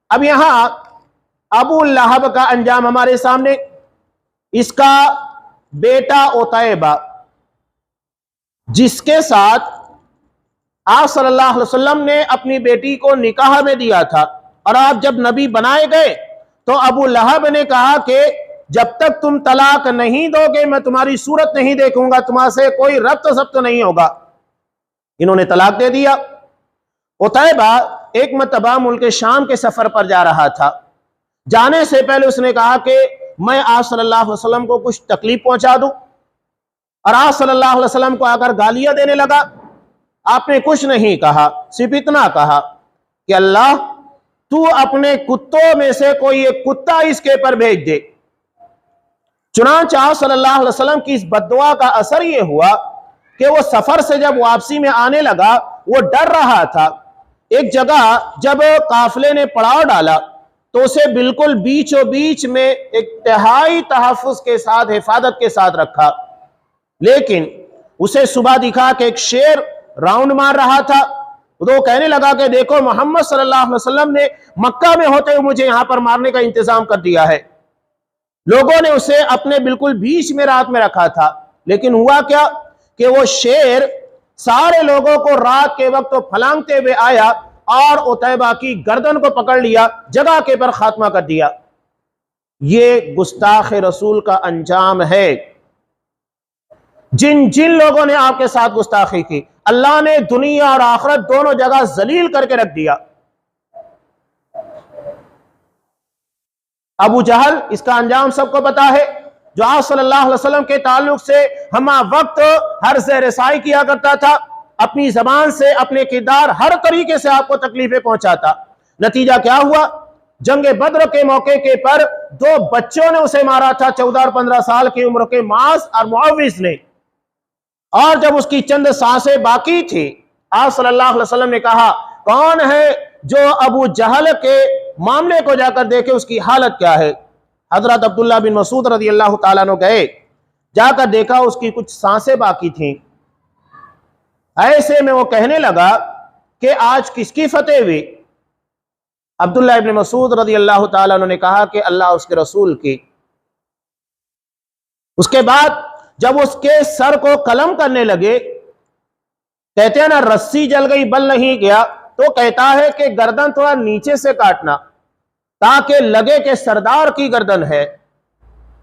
اب یہاں ابو لہب کا انجام ہمارے سامنے، اس کا بیٹا عتیبہ، جس کے ساتھ آپ صلی اللہ علیہ وسلم نے اپنی بیٹی کو نکاح میں دیا تھا، اور آپ جب نبی بنائے گئے تو ابو لہب نے کہا کہ جب تک تم طلاق نہیں دو گے میں تمہاری صورت نہیں دیکھوں گا، تمہارے سے کوئی ربط ثبت نہیں ہوگا۔ انہوں نے طلاق دے دیا۔ عتیبہ ایک مرتبہ ملک شام کے سفر پر جا رہا تھا۔ جانے سے پہلے اس نے کہا کہ میں آپ صلی اللہ علیہ وسلم کو کچھ تکلیف پہنچا دوں، اور آپ صلی اللہ علیہ وسلم کو آ کر گالیاں دینے لگا۔ آپ نے کچھ نہیں کہا، صرف اتنا کہا کہ اللہ تو اپنے کتوں میں سے کوئی ایک کتا اس کے پر بھیج دے۔ چنانچہ آپ صلی اللہ علیہ وسلم کی اس بددعا کا اثر یہ ہوا کہ وہ سفر سے جب واپسی میں آنے لگا وہ ڈر رہا تھا۔ ایک جگہ جب قافلے نے پڑاؤ ڈالا تو اسے بالکل بیچوں بیچ میں انتہائی تحفظ کے ساتھ، حفاظت کے ساتھ رکھا، لیکن اسے صبح دکھا کہ ایک شیر راؤنڈ مار رہا تھا، تو وہ کہنے لگا کہ دیکھو محمد صلی اللہ علیہ وسلم نے مکہ میں ہوتے ہوئے مجھے یہاں پر مارنے کا انتظام کر دیا ہے۔ لوگوں نے اسے اپنے بالکل بیچ میں رات میں رکھا تھا، لیکن ہوا کیا کہ وہ شیر سارے لوگوں کو رات کے وقت پھلانگتے ہوئے آیا اور عتیبہ کی گردن کو پکڑ لیا، جگہ کے پر خاتمہ کر دیا۔ یہ گستاخ رسول کا انجام ہے۔ جن لوگوں نے آپ کے ساتھ گستاخی کی، اللہ نے دنیا اور آخرت دونوں جگہ ذلیل کر کے رکھ دیا۔ ابو جہل، اس کا انجام سب کو پتا ہے، جو آپ صلی اللہ علیہ وسلم کے تعلق سے ہمہ وقت ہر زیر رسائی کیا کرتا تھا، اپنی زبان سے، اپنے کردار، ہر طریقے سے آپ کو تکلیفیں پہنچاتا۔ نتیجہ کیا ہوا؟ جنگ بدر کے موقع کے پر 2 بچوں نے اسے مارا تھا، 14 اور 15 سال کی عمر کے، معاذ اور معوذ نے، اور جب اس کی چند سانسیں باقی تھی، آپ صلی اللہ علیہ وسلم نے کہا کون ہے جو ابو جہل کے معاملے کو جا کر دیکھے اس کی حالت کیا ہے؟ حضرت عبداللہ بن مسعود رضی اللہ تعالیٰ عنہ گئے، جا کر دیکھا اس کی کچھ سانسیں باقی تھیں۔ ایسے میں وہ کہنے لگا کہ آج کس کی فتح ہوئی؟ عبداللہ ابن مسعود رضی اللہ تعالیٰ عنہ نے کہا کہ اللہ اس کے رسول کی۔ اس کے بعد جب اس کے سر کو قلم کرنے لگے، کہتے ہیں نا رسی جل گئی بل نہیں گیا، تو کہتا ہے کہ گردن تھوڑا نیچے سے کاٹنا تاکہ لگے کہ سردار کی گردن ہے۔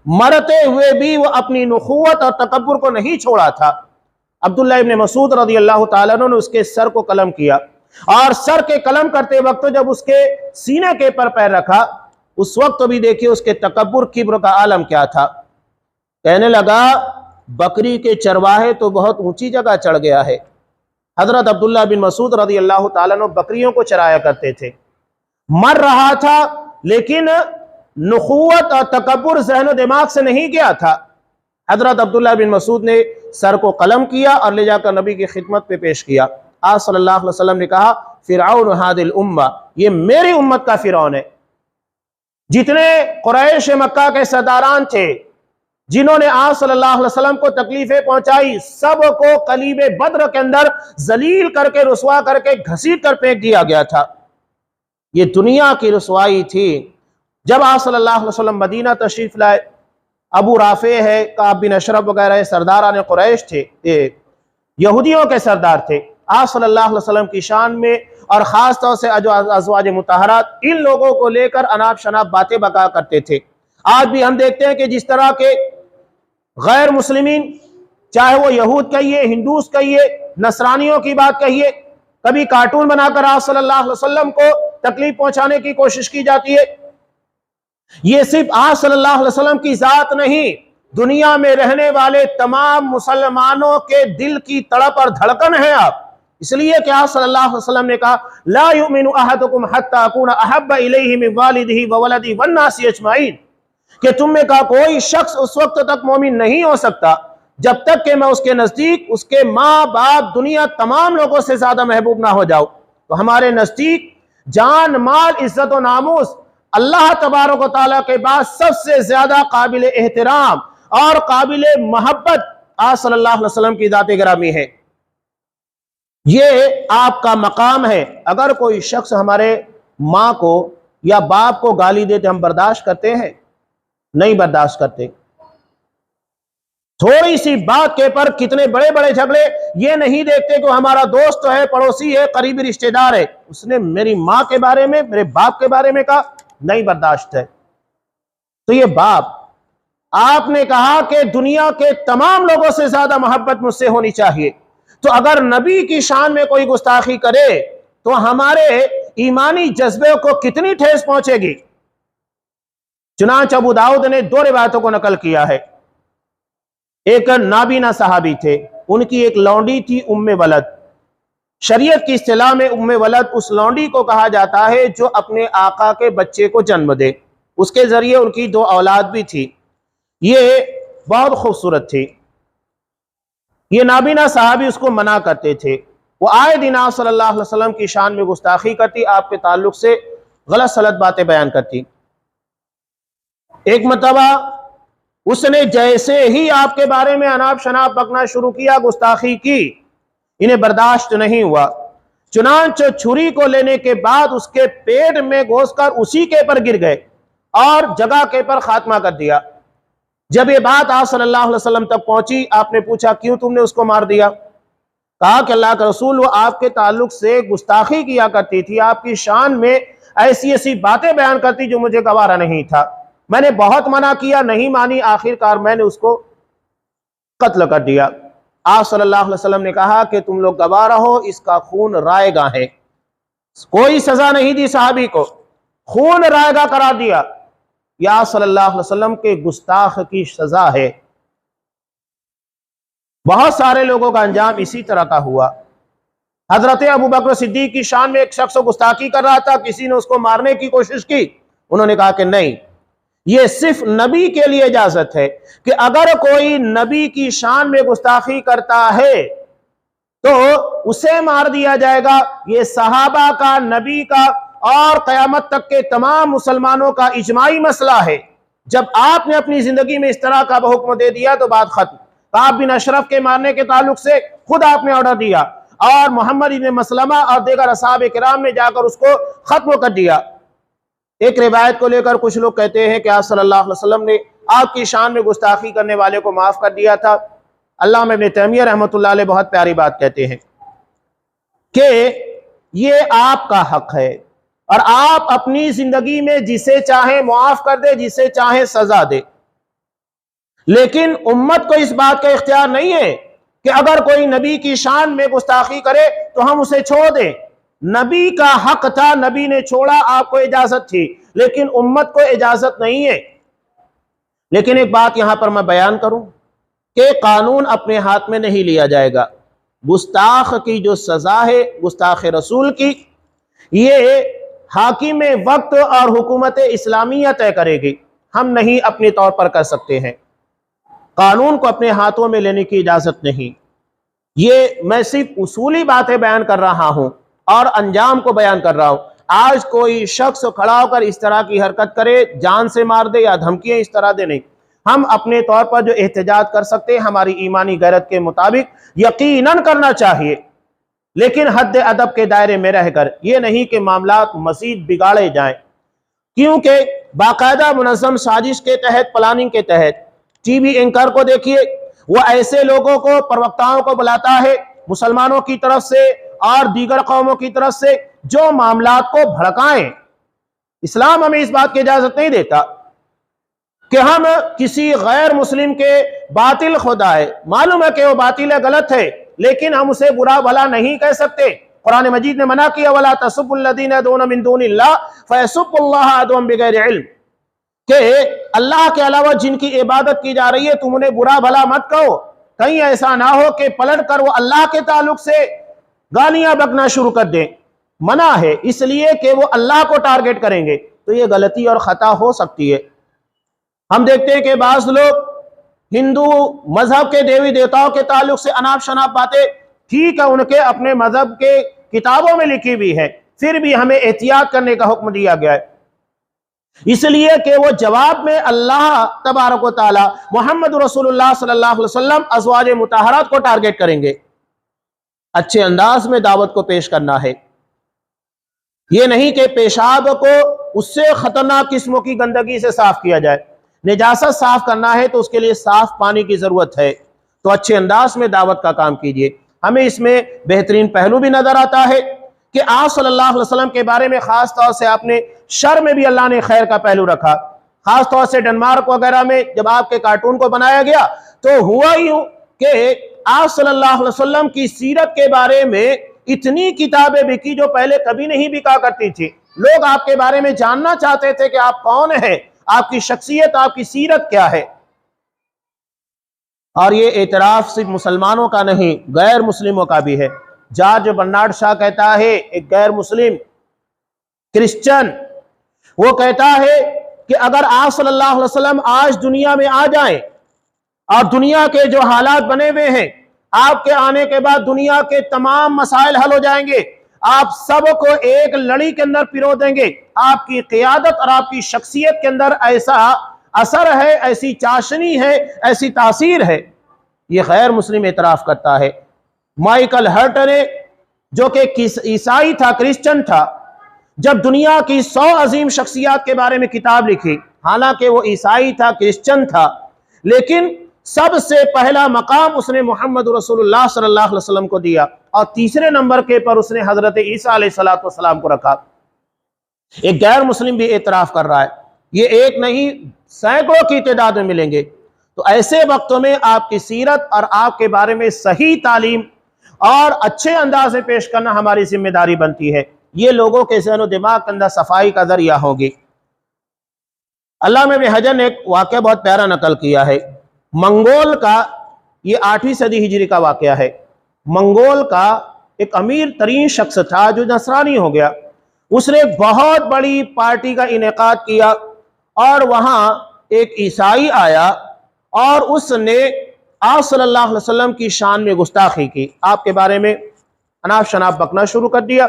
مرتے ہوئے بھی وہ اپنی نخوت اور تکبر کو نہیں چھوڑا تھا۔ عبداللہ ابن مسعود رضی اللہ تعالیٰ عنہ نے اس کے سر کو قلم کیا، اور سر کے قلم کرتے وقت جب اس کے سینے کے پر پیر رکھا، اس وقت بھی دیکھیے اس کے تکبر، کبر کا عالم کیا تھا۔ کہنے لگا بکری کے چرواہے تو بہت اونچی جگہ چڑھ گیا ہے۔ حضرت عبداللہ بن مسعود رضی اللہ تعالیٰ عنہ بکریوں کو چرایا کرتے تھے، مر رہا تھا، لیکن نخوت اور تکبر ذہن و دماغ سے نہیں گیا تھا۔ حضرت عبداللہ بن مسعود نے سر کو قلم کیا اور لے جا کر نبی کی خدمت پہ پیش کیا۔ آپ صلی اللہ علیہ وسلم نے کہا فرعون ہذہ الامہ، یہ میری امت کا فرعون ہے۔ جتنے قریش مکہ کے سرداران تھے جنہوں نے آپ صلی اللہ علیہ وسلم کو تکلیفیں پہنچائی، سب کو قلیب بدر کے اندر ذلیل کر کے، رسوا کر کے، گھسیٹ کر پھینک دیا گیا تھا۔ یہ دنیا کی رسوائی تھی۔ جب آپ صلی اللہ علیہ وسلم مدینہ تشریف لائے، ابو رافع ہے، کعب بن اشرف وغیرہ سرداران قریش تھے، یہودیوں کے سردار تھے، آپ صلی اللہ علیہ وسلم کی شان میں اور خاص طور سے ازواج مطہرات، ان لوگوں کو لے کر اناپ شناپ باتیں بکا کرتے تھے۔ آج بھی ہم دیکھتے ہیں کہ جس طرح کے غیر مسلمین، چاہے وہ یہود کہیے، ہندوز کہیے، نصرانیوں کی بات کہیے، کبھی کارٹون بنا کر آپ صلی اللہ علیہ وسلم کو تکلیف پہنچانے کی کوشش کی جاتی ہے۔ یہ صرف آپ صلی اللہ علیہ وسلم کی ذات نہیں، دنیا میں رہنے والے تمام مسلمانوں کے دل کی تڑپ اور دھڑکن ہے آپ۔ اس لیے کہ آپ صلی اللہ علیہ وسلم نے کہا لا یؤمن احدکم حتی اکون احب الیہ من والدہ وولدہ والناس اجمعین، کہ تم میں کا کوئی شخص اس وقت تک مومن نہیں ہو سکتا جب تک کہ میں اس کے نزدیک، اس کے ماں باپ، دنیا تمام لوگوں سے زیادہ محبوب نہ ہو جاؤ۔ تو ہمارے نزدیک جان، مال، عزت و ناموس اللہ تبارک و تعالیٰ کے بعد سب سے زیادہ قابل احترام اور قابل محبت آپ صلی اللہ علیہ وسلم کی ذات گرامی ہے۔ یہ آپ کا مقام ہے۔ اگر کوئی شخص ہمارے ماں کو یا باپ کو گالی دیتے ہم برداشت کرتے ہیں؟ نہیں برداشت کرتے۔ تھوڑی سی بات کے پر کتنے بڑے بڑے جھگڑے، یہ نہیں دیکھتے کہ ہمارا دوست ہے، پڑوسی ہے، قریبی رشتہ دار ہے، اس نے میری ماں کے بارے میں، میرے باپ کے بارے میں کہا، نہیں برداشت ہے۔ تو یہ باپ، آپ نے کہا کہ دنیا کے تمام لوگوں سے زیادہ محبت مجھ سے ہونی چاہیے، تو اگر نبی کی شان میں کوئی گستاخی کرے تو ہمارے ایمانی جذبے کو کتنی ٹھیس پہنچے گی۔ چنانچہ ابو داؤد نے 2 روایتوں کو نقل کیا ہے۔ ایک نابینا صحابی تھے، ان کی ایک لونڈی تھی ام ولد۔ شریعت کی اصطلاح میں ام ولد اس لونڈی کو کہا جاتا ہے جو اپنے آقا کے بچے کو جنم دے۔ اس کے ذریعے ان کی 2 اولاد بھی تھی، یہ بہت خوبصورت تھی۔ یہ نابینا صحابی اس کو منع کرتے تھے، وہ آئے دن آپ صلی اللہ علیہ وسلم کی شان میں گستاخی کرتی، آپ کے تعلق سے غلط سلط باتیں بیان کرتی۔ ایک مرتبہ اس نے جیسے ہی آپ کے بارے میں اناپ شناپ بکنا شروع کیا، گستاخی کی، انہیں برداشت نہیں ہوا، چنانچہ چھری کو لینے کے بعد اس کے پیٹ میں گھس کر اسی کے پر گر گئے اور جگہ کے پر خاتمہ کر دیا۔ جب یہ بات آپ صلی اللہ علیہ وسلم تک پہنچی، آپ نے پوچھا کیوں تم نے اس کو مار دیا؟ کہا کہ اللہ کا رسول، وہ آپ کے تعلق سے گستاخی کیا کرتی تھی، آپ کی شان میں ایسی ایسی باتیں بیان کرتی جو مجھے گوارا نہیں تھا، میں نے بہت منع کیا، نہیں مانی، آخر کار میں نے اس کو قتل کر دیا۔ آپ صلی اللہ علیہ وسلم نے کہا کہ تم لوگ گواہ رہو، اس کا خون رائے گاں ہے۔ کوئی سزا نہیں دی صحابی کو، خون رائے گاں قرار دیا۔ یا صلی اللہ علیہ وسلم کے گستاخ کی سزا ہے۔ بہت سارے لوگوں کا انجام اسی طرح کا ہوا۔ حضرت ابوبکر صدیق کی شان میں ایک شخص گستاخی کر رہا تھا، کسی نے اس کو مارنے کی کوشش کی، انہوں نے کہا کہ نہیں، یہ صرف نبی کے لیے اجازت ہے کہ اگر کوئی نبی کی شان میں گستاخی کرتا ہے تو اسے مار دیا جائے گا۔ یہ صحابہ کا، نبی کا اور قیامت تک کے تمام مسلمانوں کا اجماعی مسئلہ ہے۔ جب آپ نے اپنی زندگی میں اس طرح کا حکم دے دیا تو بات ختم۔ کعب بن اشرف کے مارنے کے تعلق سے خود آپ نے آرڈر دیا اور محمد بن مسلمہ اور دیگر اصحاب کرام نے جا کر اس کو ختم کر دیا۔ ایک روایت کو لے کر کچھ لوگ کہتے ہیں کہ آپ صلی اللہ علیہ وسلم نے آپ کی شان میں گستاخی کرنے والے کو معاف کر دیا تھا۔ علامہ ابن تیمیہ رحمۃ اللہ علیہ بہت پیاری بات کہتے ہیں کہ یہ آپ کا حق ہے اور آپ اپنی زندگی میں جسے چاہیں معاف کر دے، جسے چاہیں سزا دے، لیکن امت کو اس بات کا اختیار نہیں ہے کہ اگر کوئی نبی کی شان میں گستاخی کرے تو ہم اسے چھوڑ دیں۔ نبی کا حق تھا، نبی نے چھوڑا، آپ کو اجازت تھی، لیکن امت کو اجازت نہیں ہے۔ لیکن ایک بات یہاں پر میں بیان کروں کہ قانون اپنے ہاتھ میں نہیں لیا جائے گا۔ گستاخ کی جو سزا ہے، گستاخ رسول کی، یہ حاکم وقت اور حکومت اسلامیہ طے کرے گی، ہم نہیں اپنے طور پر کر سکتے ہیں۔ قانون کو اپنے ہاتھوں میں لینے کی اجازت نہیں۔ یہ میں صرف اصولی باتیں بیان کر رہا ہوں اور انجام کو بیان کر رہا ہوں۔ آج کوئی شخص کھڑا ہو کر اس طرح کی حرکت کرے، جان سے مار دے یا دھمکیاں اس طرح دے، نہیں۔ ہم اپنے طور پر جو احتجاج کر سکتے ہیں ہماری ایمانی غیرت کے مطابق یقیناً کرنا چاہیے، لیکن حد ادب کے دائرے میں رہ کر، یہ نہیں کہ معاملات مزید بگاڑے جائیں، کیونکہ باقاعدہ منظم سازش کے تحت، پلاننگ کے تحت، ٹی وی اینکر کو دیکھیے، وہ ایسے لوگوں کو، پروقتاؤں کو بلاتا ہے مسلمانوں کی طرف سے اور دیگر قوموں کی طرف سے جو معاملات کو بھڑکائیں۔ اسلام ہمیں اس بات کی اجازت نہیں دیتا کہ ہم کسی غیر مسلم کے باطل خدا ہے، معلوم ہے کہ وہ باطل ہے، غلط ہے، لیکن ہم اسے برا بھلا نہیں کہہ سکتے۔ قرآن مجید نے منع کیا وَلَا تَسُبُّوا الَّذِينَ يَدْعُونَ مِن دُونِ اللَّهِ فَيَسُبُّوا اللَّهَ عَدْوًا بِغَيْرِ عِلْمٍ، کہ اللہ کے علاوہ جن کی عبادت کی جا رہی ہے تم انہیں برا بھلا مت کہو، کہیں ایسا نہ ہو کہ پلٹ کر وہ اللہ کے تعلق سے گالیاں بکنا شروع کر دیں۔ منع ہے اس لیے کہ وہ اللہ کو ٹارگٹ کریں گے تو یہ غلطی اور خطا ہو سکتی ہے۔ ہم دیکھتے ہیں کہ بعض لوگ ہندو مذہب کے دیوی دیوتاؤں کے تعلق سے اناپ شناپ باتیں، ٹھیک ہے، ان کے اپنے مذہب کے کتابوں میں لکھی بھی ہے، پھر بھی ہمیں احتیاط کرنے کا حکم دیا گیا ہے، اس لیے کہ وہ جواب میں اللہ تبارک و تعالی محمد رسول اللہ صلی اللہ علیہ وسلم ازواج مطہرات کو ٹارگٹ کریں گے۔ اچھے انداز میں دعوت کو پیش کرنا ہے، یہ نہیں کہ پیشاب کو اس سے خطرناک قسموں کی گندگی سے صاف کیا جائے۔ نجاست صاف کرنا ہے تو اس کے لیے صاف پانی کی ضرورت ہے، تو اچھے انداز میں دعوت کا کام کیجیے۔ ہمیں اس میں بہترین پہلو بھی نظر آتا ہے کہ آپ صلی اللہ علیہ وسلم کے بارے میں خاص طور سے آپ نے شر میں بھی اللہ نے خیر کا پہلو رکھا، خاص طور سے ڈنمارک وغیرہ میں جب آپ کے کارٹون کو بنایا گیا تو ہوا ہی ہوں کہ آپ صلی اللہ علیہ وسلم کی سیرت کے بارے میں اتنی کتابیں بکی جو پہلے کبھی نہیں بکا کرتی تھی۔ لوگ آپ کے بارے میں جاننا چاہتے تھے کہ آپ کون ہیں، آپ کی شخصیت، آپ کی سیرت کیا ہے۔ اور یہ اعتراف صرف مسلمانوں کا نہیں، غیر مسلموں کا بھی ہے۔ جارج برنارڈ شاہ کہتا ہے، ایک غیر مسلم کرسچن، وہ کہتا ہے کہ اگر آپ صلی اللہ علیہ وسلم آج دنیا میں آ جائیں اور دنیا کے جو حالات بنے ہوئے ہیں، آپ کے آنے کے بعد دنیا کے تمام مسائل حل ہو جائیں گے۔ آپ سب کو ایک لڑی کے اندر پیرو دیں گے۔ آپ کی قیادت اور آپ کی شخصیت کے اندر ایسا اثر ہے، ایسی چاشنی ہے، ایسی تاثیر ہے۔ یہ غیر مسلم اعتراف کرتا ہے۔ مائیکل ہرٹ نے جو کہ عیسائی تھا، کرسچن تھا، جب دنیا کی 100 عظیم شخصیات کے بارے میں کتاب لکھی، حالانکہ وہ عیسائی تھا، کرسچن تھا، لیکن سب سے پہلا مقام اس نے محمد رسول اللہ صلی اللہ علیہ وسلم کو دیا، اور تیسرے نمبر کے پر اس نے حضرت عیسیٰ علیہ السلام کو رکھا۔ ایک غیر مسلم بھی اعتراف کر رہا ہے۔ یہ ایک نہیں، سینکڑوں کی تعداد میں ملیں گے۔ تو ایسے وقتوں میں آپ کی سیرت اور آپ کے بارے میں صحیح تعلیم اور اچھے انداز میں پیش کرنا ہماری ذمہ داری بنتی ہے۔ یہ لوگوں کے ذہن و دماغ کے اندر صفائی کا ذریعہ ہوگی۔ علامہ ابن حجر نے ایک واقعہ بہت پیارا نقل کیا ہے۔ منگول کا، یہ 8ویں صدی ہجری کا واقعہ ہے۔ منگول کا ایک امیر ترین شخص تھا جو نصرانی ہو گیا۔ اس نے ایک بہت بڑی پارٹی کا انعقاد کیا، اور وہاں ایک عیسائی آیا اور اس نے آپ صلی اللہ علیہ وسلم کی شان میں گستاخی کی، آپ کے بارے میں اناپ شناپ بکنا شروع کر دیا۔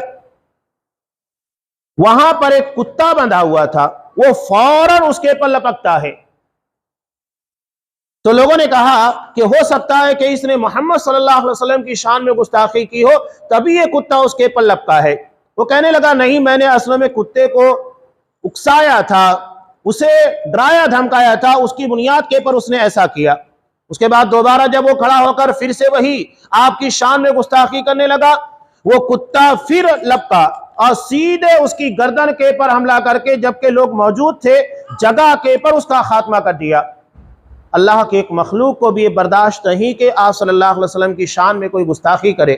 وہاں پر ایک کتا بندھا ہوا تھا، وہ فوراً اس کے پر لپکتا ہے۔ تو لوگوں نے کہا کہ ہو سکتا ہے کہ اس نے محمد صلی اللہ علیہ وسلم کی شان میں گستاخی کی ہو، تبھی یہ کتا اس کے پر لپکا ہے۔ وہ کہنے لگا نہیں، میں نے اصل میں کتے کو اکسایا تھا، اسے ڈرایا دھمکایا تھا، اس کی بنیاد کے پر اس نے ایسا کیا۔ اس کے بعد دوبارہ جب وہ کھڑا ہو کر پھر سے وہی آپ کی شان میں گستاخی کرنے لگا، وہ کتا پھر لپکا اور سیدھے اس کی گردن کے پر حملہ کر کے، جبکہ لوگ موجود تھے، جگہ کے پر اس کا خاتمہ کر دیا۔ اللہ کے ایک مخلوق کو بھی یہ برداشت نہیں کہ آپ صلی اللہ علیہ وسلم کی شان میں کوئی گستاخی کرے۔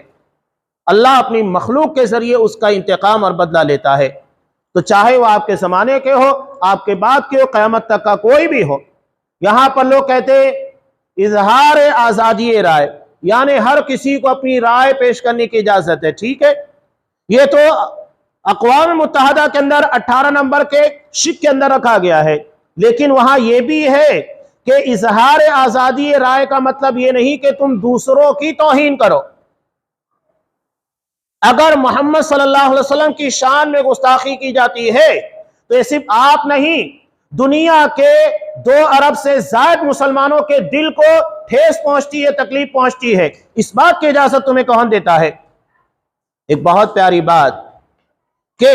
اللہ اپنی مخلوق کے ذریعے اس کا انتقام اور بدلہ لیتا ہے۔ تو چاہے وہ آپ کے زمانے کے ہو، آپ کے بعد کے ہو، قیامت تک کا کوئی بھی ہو۔ یہاں پر لوگ کہتے ہیں اظہار آزادی رائے، یعنی ہر کسی کو اپنی رائے پیش کرنے کی اجازت ہے۔ ٹھیک ہے، یہ تو اقوام متحدہ کے اندر 18 نمبر کے شق کے اندر رکھا گیا ہے، لیکن وہاں یہ بھی ہے کہ اظہار آزادی رائے کا مطلب یہ نہیں کہ تم دوسروں کی توہین کرو۔ اگر محمد صلی اللہ علیہ وسلم کی شان میں گستاخی کی جاتی ہے تو یہ صرف آپ نہیں، دنیا کے 2 ارب سے زائد مسلمانوں کے دل کو ٹھیس پہنچتی ہے، تکلیف پہنچتی ہے۔ اس بات کی اجازت تمہیں کون دیتا ہے؟ ایک بہت پیاری بات کہ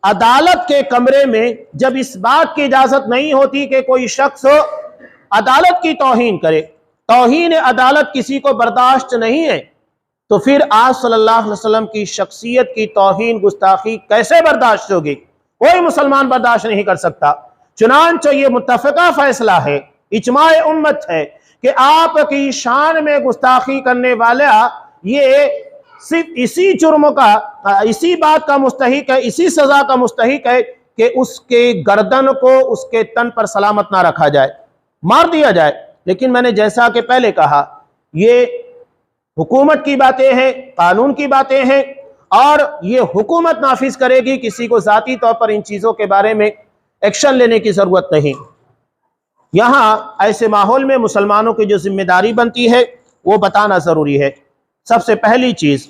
عدالت کے کمرے میں جب اس بات کی اجازت نہیں ہوتی کہ کوئی شخص عدالت کی توہین کرے، توہین عدالت کسی کو برداشت نہیں ہے، تو پھر آپ صلی اللہ علیہ وسلم کی شخصیت کی توہین گستاخی کیسے برداشت ہوگی؟ کوئی مسلمان برداشت نہیں کر سکتا۔ چنانچہ یہ متفقہ فیصلہ ہے، اجماع امت ہے کہ آپ کی شان میں گستاخی کرنے والا یہ صرف اسی جرم کا، اسی بات کا مستحق ہے، اسی سزا کا مستحق ہے کہ اس کے گردن کو اس کے تن پر سلامت نہ رکھا جائے، مار دیا جائے۔ لیکن میں نے جیسا کہ پہلے کہا، یہ حکومت کی باتیں ہیں، قانون کی باتیں ہیں، اور یہ حکومت نافذ کرے گی، کسی کو ذاتی طور پر ان چیزوں کے بارے میں ایکشن لینے کی ضرورت نہیں۔ یہاں ایسے ماحول میں مسلمانوں کی جو ذمہ داری بنتی ہے وہ بتانا ضروری ہے۔ سب سے پہلی چیز،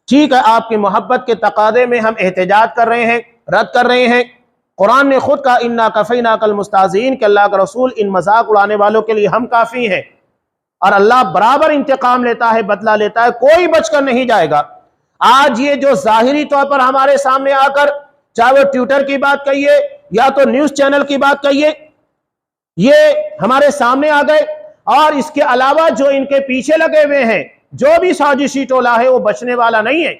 ٹھیک ہے آپ کی محبت کے تقاضے میں ہم احتجاج کر رہے ہیں، رد کر رہے ہیں۔ قرآن نے خود کہا انا کفیناک المستہزئین، کہ اللہ کا رسول ان مذاق اڑانے والوں کے لیے ہم کافی ہیں، اور اللہ برابر انتقام لیتا ہے، بدلہ لیتا ہے، کوئی بچ کر نہیں جائے گا۔ آج یہ جو ظاہری طور پر ہمارے سامنے آ کر، چاہے وہ ٹویٹر کی بات کہیے یا تو نیوز چینل کی بات کہیے، یہ ہمارے سامنے آ گئے، اور اس کے علاوہ جو ان کے پیچھے لگے ہوئے ہیں، جو بھی سازشی ٹولہ ہے، وہ بچنے والا نہیں ہے۔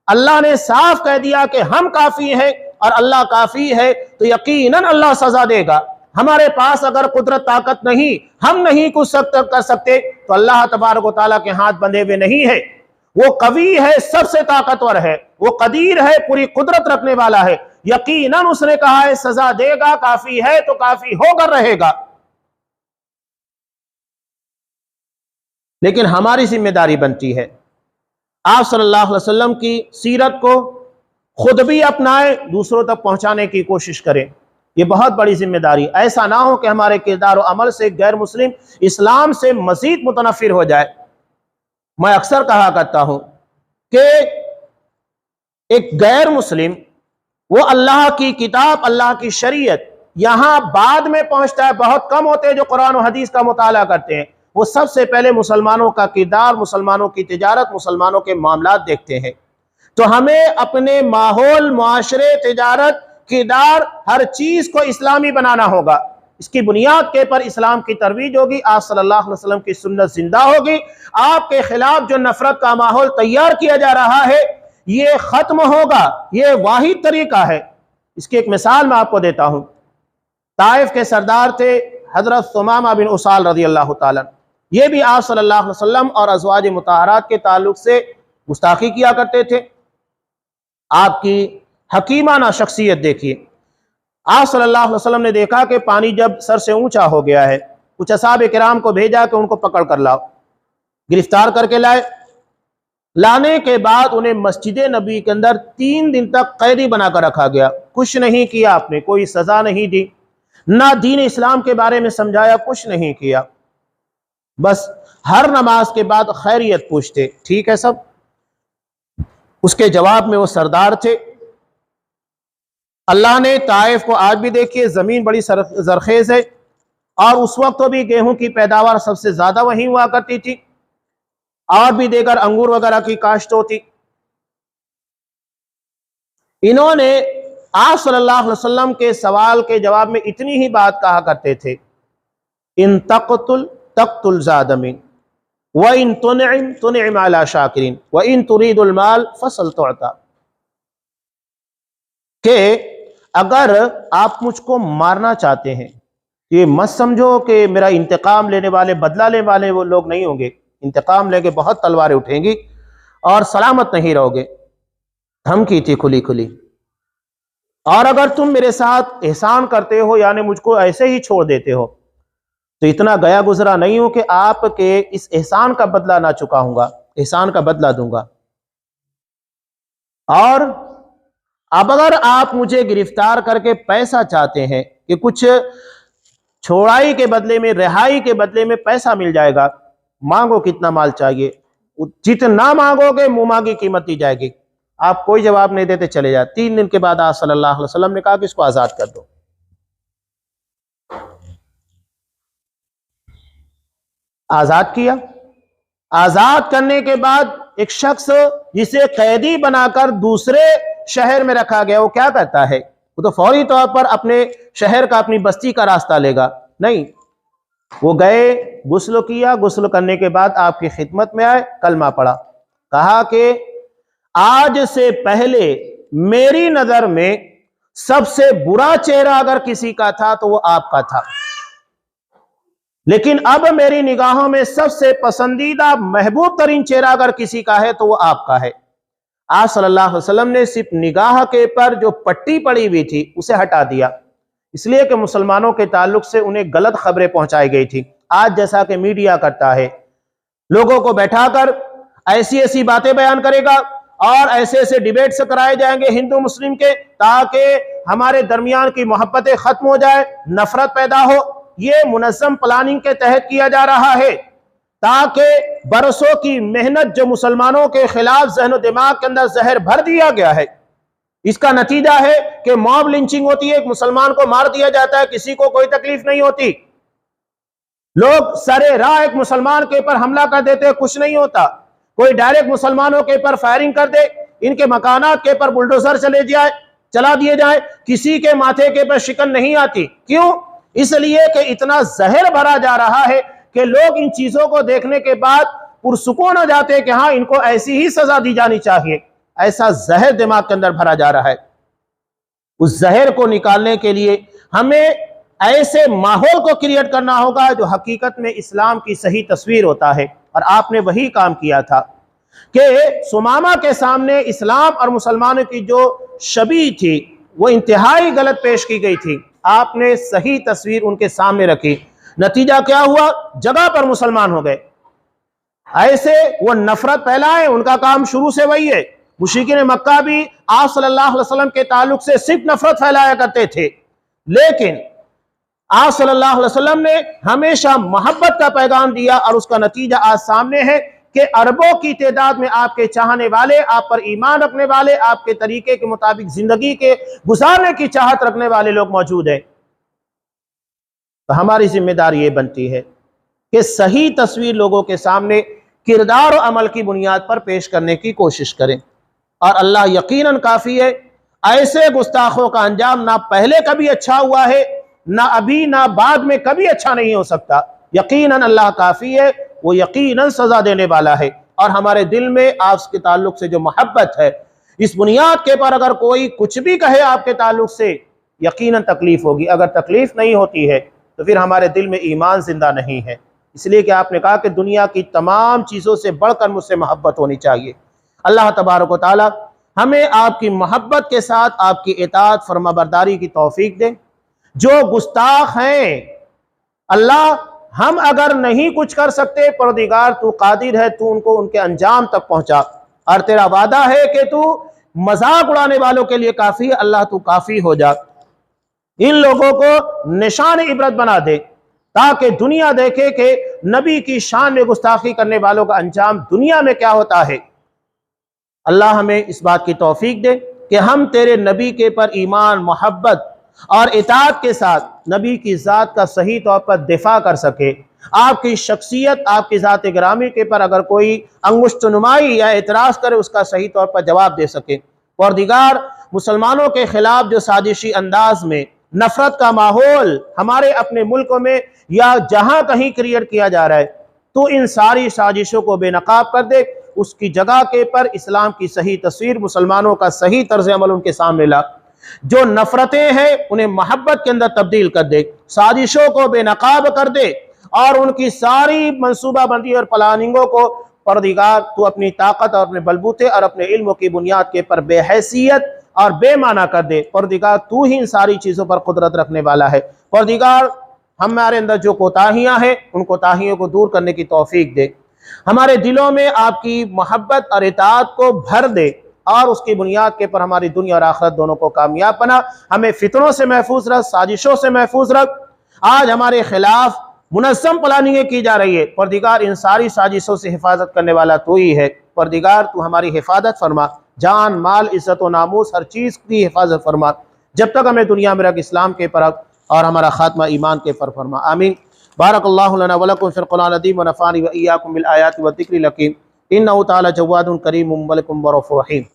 اللہ نے صاف کہہ دیا کہ ہم کافی ہیں، اور اللہ کافی ہے تو یقیناً اللہ سزا دے گا۔ ہمارے پاس اگر قدرت طاقت نہیں، ہم نہیں کچھ کر سکتے، تو اللہ تبارک و تعالیٰ کے ہاتھ بندھے ہوئے نہیں ہے۔ وہ قوی ہے، سب سے طاقتور ہے، وہ قدیر ہے، پوری قدرت رکھنے والا ہے، یقیناً اس نے کہا ہے سزا دے گا، کافی ہے تو کافی ہو کر رہے گا۔ لیکن ہماری ذمہ داری بنتی ہے آپ صلی اللہ علیہ وسلم کی سیرت کو خود بھی اپنائیں، دوسروں تک پہنچانے کی کوشش کریں۔ یہ بہت بڑی ذمہ داری، ایسا نہ ہو کہ ہمارے کردار و عمل سے غیر مسلم اسلام سے مزید متنفر ہو جائے۔ میں اکثر کہا کرتا ہوں کہ ایک غیر مسلم وہ اللہ کی کتاب، اللہ کی شریعت یہاں بعد میں پہنچتا ہے، بہت کم ہوتے ہیں جو قرآن و حدیث کا مطالعہ کرتے ہیں، وہ سب سے پہلے مسلمانوں کا کردار، مسلمانوں کی تجارت، مسلمانوں کے معاملات دیکھتے ہیں۔ تو ہمیں اپنے ماحول، معاشرے، تجارت، کردار، ہر چیز کو اسلامی بنانا ہوگا۔ اس کی بنیاد کے پر اسلام کی ترویج ہوگی، آپ صلی اللہ علیہ وسلم کی سنت زندہ ہوگی، آپ کے خلاف جو نفرت کا ماحول تیار کیا جا رہا ہے یہ ختم ہوگا۔ یہ واحد طریقہ ہے۔ اس کی ایک مثال میں آپ کو دیتا ہوں۔ طائف کے سردار تھے حضرت ثمامہ بن اسال رضی اللہ تعالیٰ، یہ بھی آپ صلی اللہ علیہ وسلم اور ازواج مطہرات کے تعلق سے گستاخی کیا کرتے تھے۔ آپ کی حکیمانہ شخصیت دیکھیے۔ آپ صلی اللہ علیہ وسلم نے دیکھا کہ پانی جب سر سے اونچا ہو گیا ہے، کچھ اصحاب کرام کو بھیجا کہ ان کو پکڑ کر لاؤ، گرفتار کر کے لائے۔ لانے کے بعد انہیں مسجد نبی کے اندر 3 دن تک قیدی بنا کر رکھا گیا۔ کچھ نہیں کیا، آپ نے کوئی سزا نہیں دی، نہ دین اسلام کے بارے میں سمجھایا، کچھ نہیں کیا، بس ہر نماز کے بعد خیریت پوچھتے، ٹھیک ہے سب۔ اس کے جواب میں وہ سردار تھے۔ اللہ نے طائف کو، آج بھی دیکھیے زمین بڑی زرخیز ہے، اور اس وقت تو بھی گیہوں کی پیداوار سب سے زیادہ وہیں ہوا کرتی تھی، اور بھی دیگر انگور وغیرہ کی کاشت ہوتی۔ انہوں نے آپ صلی اللہ علیہ وسلم کے سوال کے جواب میں اتنی ہی بات کہا کرتے تھے، ان تقتل تقتل ذا دم وان تنعم تنعم علی شاکرین وان ترید المال فصل تعطا، کہ اگر آپ مجھ کو مارنا چاہتے ہیں، یہ مت سمجھو کہ میرا انتقام لینے والے، بدلہ لینے والے وہ لوگ نہیں ہوں گے، انتقام لے کے بہت تلواریں اٹھیں گی اور سلامت نہیں رہو گے، دھمکی تھی کھلی کھلی۔ اور اگر تم میرے ساتھ احسان کرتے ہو، یعنی مجھ کو ایسے ہی چھوڑ دیتے ہو، تو اتنا گیا گزرا نہیں ہوں کہ آپ کے اس احسان کا بدلہ نہ چکاؤں گا، احسان کا بدلہ دوں گا۔ اور اب اگر آپ مجھے گرفتار کر کے پیسہ چاہتے ہیں کہ کچھ چھوڑائی کے بدلے میں، رہائی کے بدلے میں پیسہ مل جائے گا، مانگو کتنا مال چاہیے، جتنا مانگو گے منہ مانگی قیمت دی جائے گی۔ آپ کوئی جواب نہیں دیتے، چلے جائے۔ 3 دن کے بعد آپ صلی اللہ علیہ وسلم نے کہا کہ اس کو آزاد کر دو۔ آزاد کیا۔ آزاد کرنے کے بعد ایک شخص جسے قیدی بنا کر دوسرے شہر میں رکھا گیا، وہ کیا کرتا ہے؟ وہ تو فوری طور پر اپنے شہر کا، اپنی بستی کا راستہ لے گا نہیں، وہ گئے، غسل کیا، غسل کرنے کے بعد آپ کی خدمت میں آئے، کلمہ پڑھا، کہا کہ آج سے پہلے میری نظر میں سب سے برا چہرہ اگر کسی کا تھا تو وہ آپ کا تھا، لیکن اب میری نگاہوں میں سب سے پسندیدہ، محبوب ترین چہرہ اگر کسی کا ہے تو وہ آپ کا ہے۔ آپ صلی اللہ علیہ وسلم نے صرف نگاہ کے پر جو پٹی پڑی ہوئی تھی اسے ہٹا دیا، اس لیے کہ مسلمانوں کے تعلق سے انہیں غلط خبریں پہنچائی گئی تھی۔ آج جیسا کہ میڈیا کرتا ہے، لوگوں کو بیٹھا کر ایسی ایسی باتیں بیان کرے گا اور ایسے ایسے ڈیبیٹس کرائے جائیں گے ہندو مسلم کے، تاکہ ہمارے درمیان کی محبتیں ختم ہو جائے، نفرت پیدا ہو۔ یہ منظم پلاننگ کے تحت کیا جا رہا ہے، تاکہ برسوں کی محنت جو مسلمانوں کے خلاف ذہن و دماغ کے اندر زہر بھر دیا گیا ہے، اس کا نتیجہ ہے کہ موب لنچنگ ہوتی ہے، ایک مسلمان کو مار دیا جاتا ہے، کسی کو کوئی تکلیف نہیں ہوتی۔ لوگ سرے راہ ایک مسلمان کے پر حملہ کر دیتے ہیں، کچھ نہیں ہوتا۔ کوئی ڈائریکٹ مسلمانوں کے پر فائرنگ کر دے، ان کے مکانات کے پر بلڈوزر چلا دیے جائے، کسی کے ماتھے کے پر شکن نہیں آتی۔ کیوں؟ اس لیے کہ اتنا زہر بھرا جا رہا ہے کہ لوگ ان چیزوں کو دیکھنے کے بعد پرسکون ہو جاتے ہیں کہ ہاں ان کو ایسی ہی سزا دی جانی چاہیے۔ ایسا زہر دماغ کے اندر بھرا جا رہا ہے۔ اس زہر کو نکالنے کے لیے ہمیں ایسے ماحول کو کریٹ کرنا ہوگا جو حقیقت میں اسلام کی صحیح تصویر ہوتا ہے، اور آپ نے وہی کام کیا تھا کہ ثمامہ کے سامنے اسلام اور مسلمانوں کی جو شبیہ تھی وہ انتہائی غلط پیش کی گئی تھی، آپ نے صحیح تصویر ان کے سامنے رکھی۔ نتیجہ کیا ہوا؟ جگہ پر مسلمان ہو گئے۔ ایسے وہ نفرت پھیلائے، ان کا کام شروع سے وہی ہے۔ مشرکین مکہ بھی آپ صلی اللہ علیہ وسلم کے تعلق سے صرف نفرت پھیلایا کرتے تھے، لیکن آپ صلی اللہ علیہ وسلم نے ہمیشہ محبت کا پیغام دیا، اور اس کا نتیجہ آج سامنے ہے کہ اربوں کی تعداد میں آپ کے چاہنے والے، آپ پر ایمان رکھنے والے، آپ کے طریقے کے مطابق زندگی کے گزارنے کی چاہت رکھنے والے لوگ موجود ہیں۔ تو ہماری ذمہ داری یہ بنتی ہے کہ صحیح تصویر لوگوں کے سامنے کردار و عمل کی بنیاد پر پیش کرنے کی کوشش کریں، اور اللہ یقیناً کافی ہے۔ ایسے گستاخوں کا انجام نہ پہلے کبھی اچھا ہوا ہے، نہ ابھی، نہ بعد میں کبھی اچھا نہیں ہو سکتا۔ یقیناً اللہ کافی ہے، وہ یقیناً سزا دینے والا ہے۔ اور ہمارے دل میں آپ کے تعلق سے جو محبت ہے، اس بنیاد کے پر اگر کوئی کچھ بھی کہے آپ کے تعلق سے، یقیناً تکلیف ہوگی۔ اگر تکلیف نہیں ہوتی ہے تو پھر ہمارے دل میں ایمان زندہ نہیں ہے۔ اس لیے کہ آپ نے کہا کہ دنیا کی تمام چیزوں سے بڑھ کر مجھ سے محبت ہونی چاہیے۔ اللہ تبارک و تعالی ہمیں آپ کی محبت کے ساتھ آپ کی اطاعت فرما برداری کی توفیق دے۔ جو گستاخ ہیں اللہ، ہم اگر نہیں کچھ کر سکتے، پروردگار تو قادر ہے، تو ان کو ان کے انجام تک پہنچا، اور تیرا وعدہ ہے کہ تو مذاق اڑانے والوں کے لیے کافی ہے۔ اللہ تو کافی ہو جا، ان لوگوں کو نشان عبرت بنا دے، تاکہ دنیا دیکھے کہ نبی کی شان میں گستاخی کرنے والوں کا انجام دنیا میں کیا ہوتا ہے۔ اللہ ہمیں اس بات کی توفیق دے کہ ہم تیرے نبی کے پر ایمان، محبت اور اطاعت کے ساتھ نبی کی ذات کا صحیح طور پر دفاع کر سکے۔ آپ کی شخصیت، آپ کی ذات گرامی کے پر اگر کوئی انگشت نمائی یا اعتراض کرے، اس کا صحیح طور پر جواب دے سکے۔ پروردگار مسلمانوں کے خلاف جو سازشی انداز میں نفرت کا ماحول ہمارے اپنے ملکوں میں یا جہاں کہیں کریٹ کیا جا رہا ہے، تو ان ساری سازشوں کو بے نقاب کر دے، اس کی جگہ کے پر اسلام کی صحیح تصویر، مسلمانوں کا صحیح طرز عمل ان کے سامنے لا۔ جو نفرتیں ہیں انہیں محبت کے اندر تبدیل کر دے، سازشوں کو بے نقاب کر دے، اور ان کی ساری منصوبہ بندی اور پلاننگوں کو پروردگار تو اپنی طاقت اور اپنے بلبوتے اور اپنے علم کی بنیاد کے پر بے حیثیت اور بے معنی کر دے۔ پروردگار تو ہی ان ساری چیزوں پر قدرت رکھنے والا ہے۔ پروردگار ہمارے اندر جو کوتاہیاں ہیں، ان کوتاہیوں کو دور کرنے کی توفیق دے، ہمارے دلوں میں آپ کی محبت اور اطاعت کو بھر دے، اور اس کی بنیاد کے پر ہماری دنیا اور آخرت دونوں کو کامیاب بنا۔ ہمیں فتنوں سے محفوظ رکھ، سازشوں سے محفوظ رکھ۔ آج ہمارے خلاف منظم پلاننگیں کی جا رہی ہے، پروردگار ان ساری سازشوں سے حفاظت کرنے والا تو ہی ہے۔ پروردگار تو ہماری حفاظت فرما، جان، مال، عزت و ناموس، ہر چیز کی حفاظت فرما، جب تک ہمیں دنیا میں رکھ، اسلام کے پر اور ہمارا خاتمہ ایمان کے پر فرما، آمین۔ بارک اللہ لنا ولکم فی القرآن العظیم ونفعنی وإیاکم بالآیات والذکر الحکیم، انہ تعالی جواد کریم ملک برؤوف رحیم۔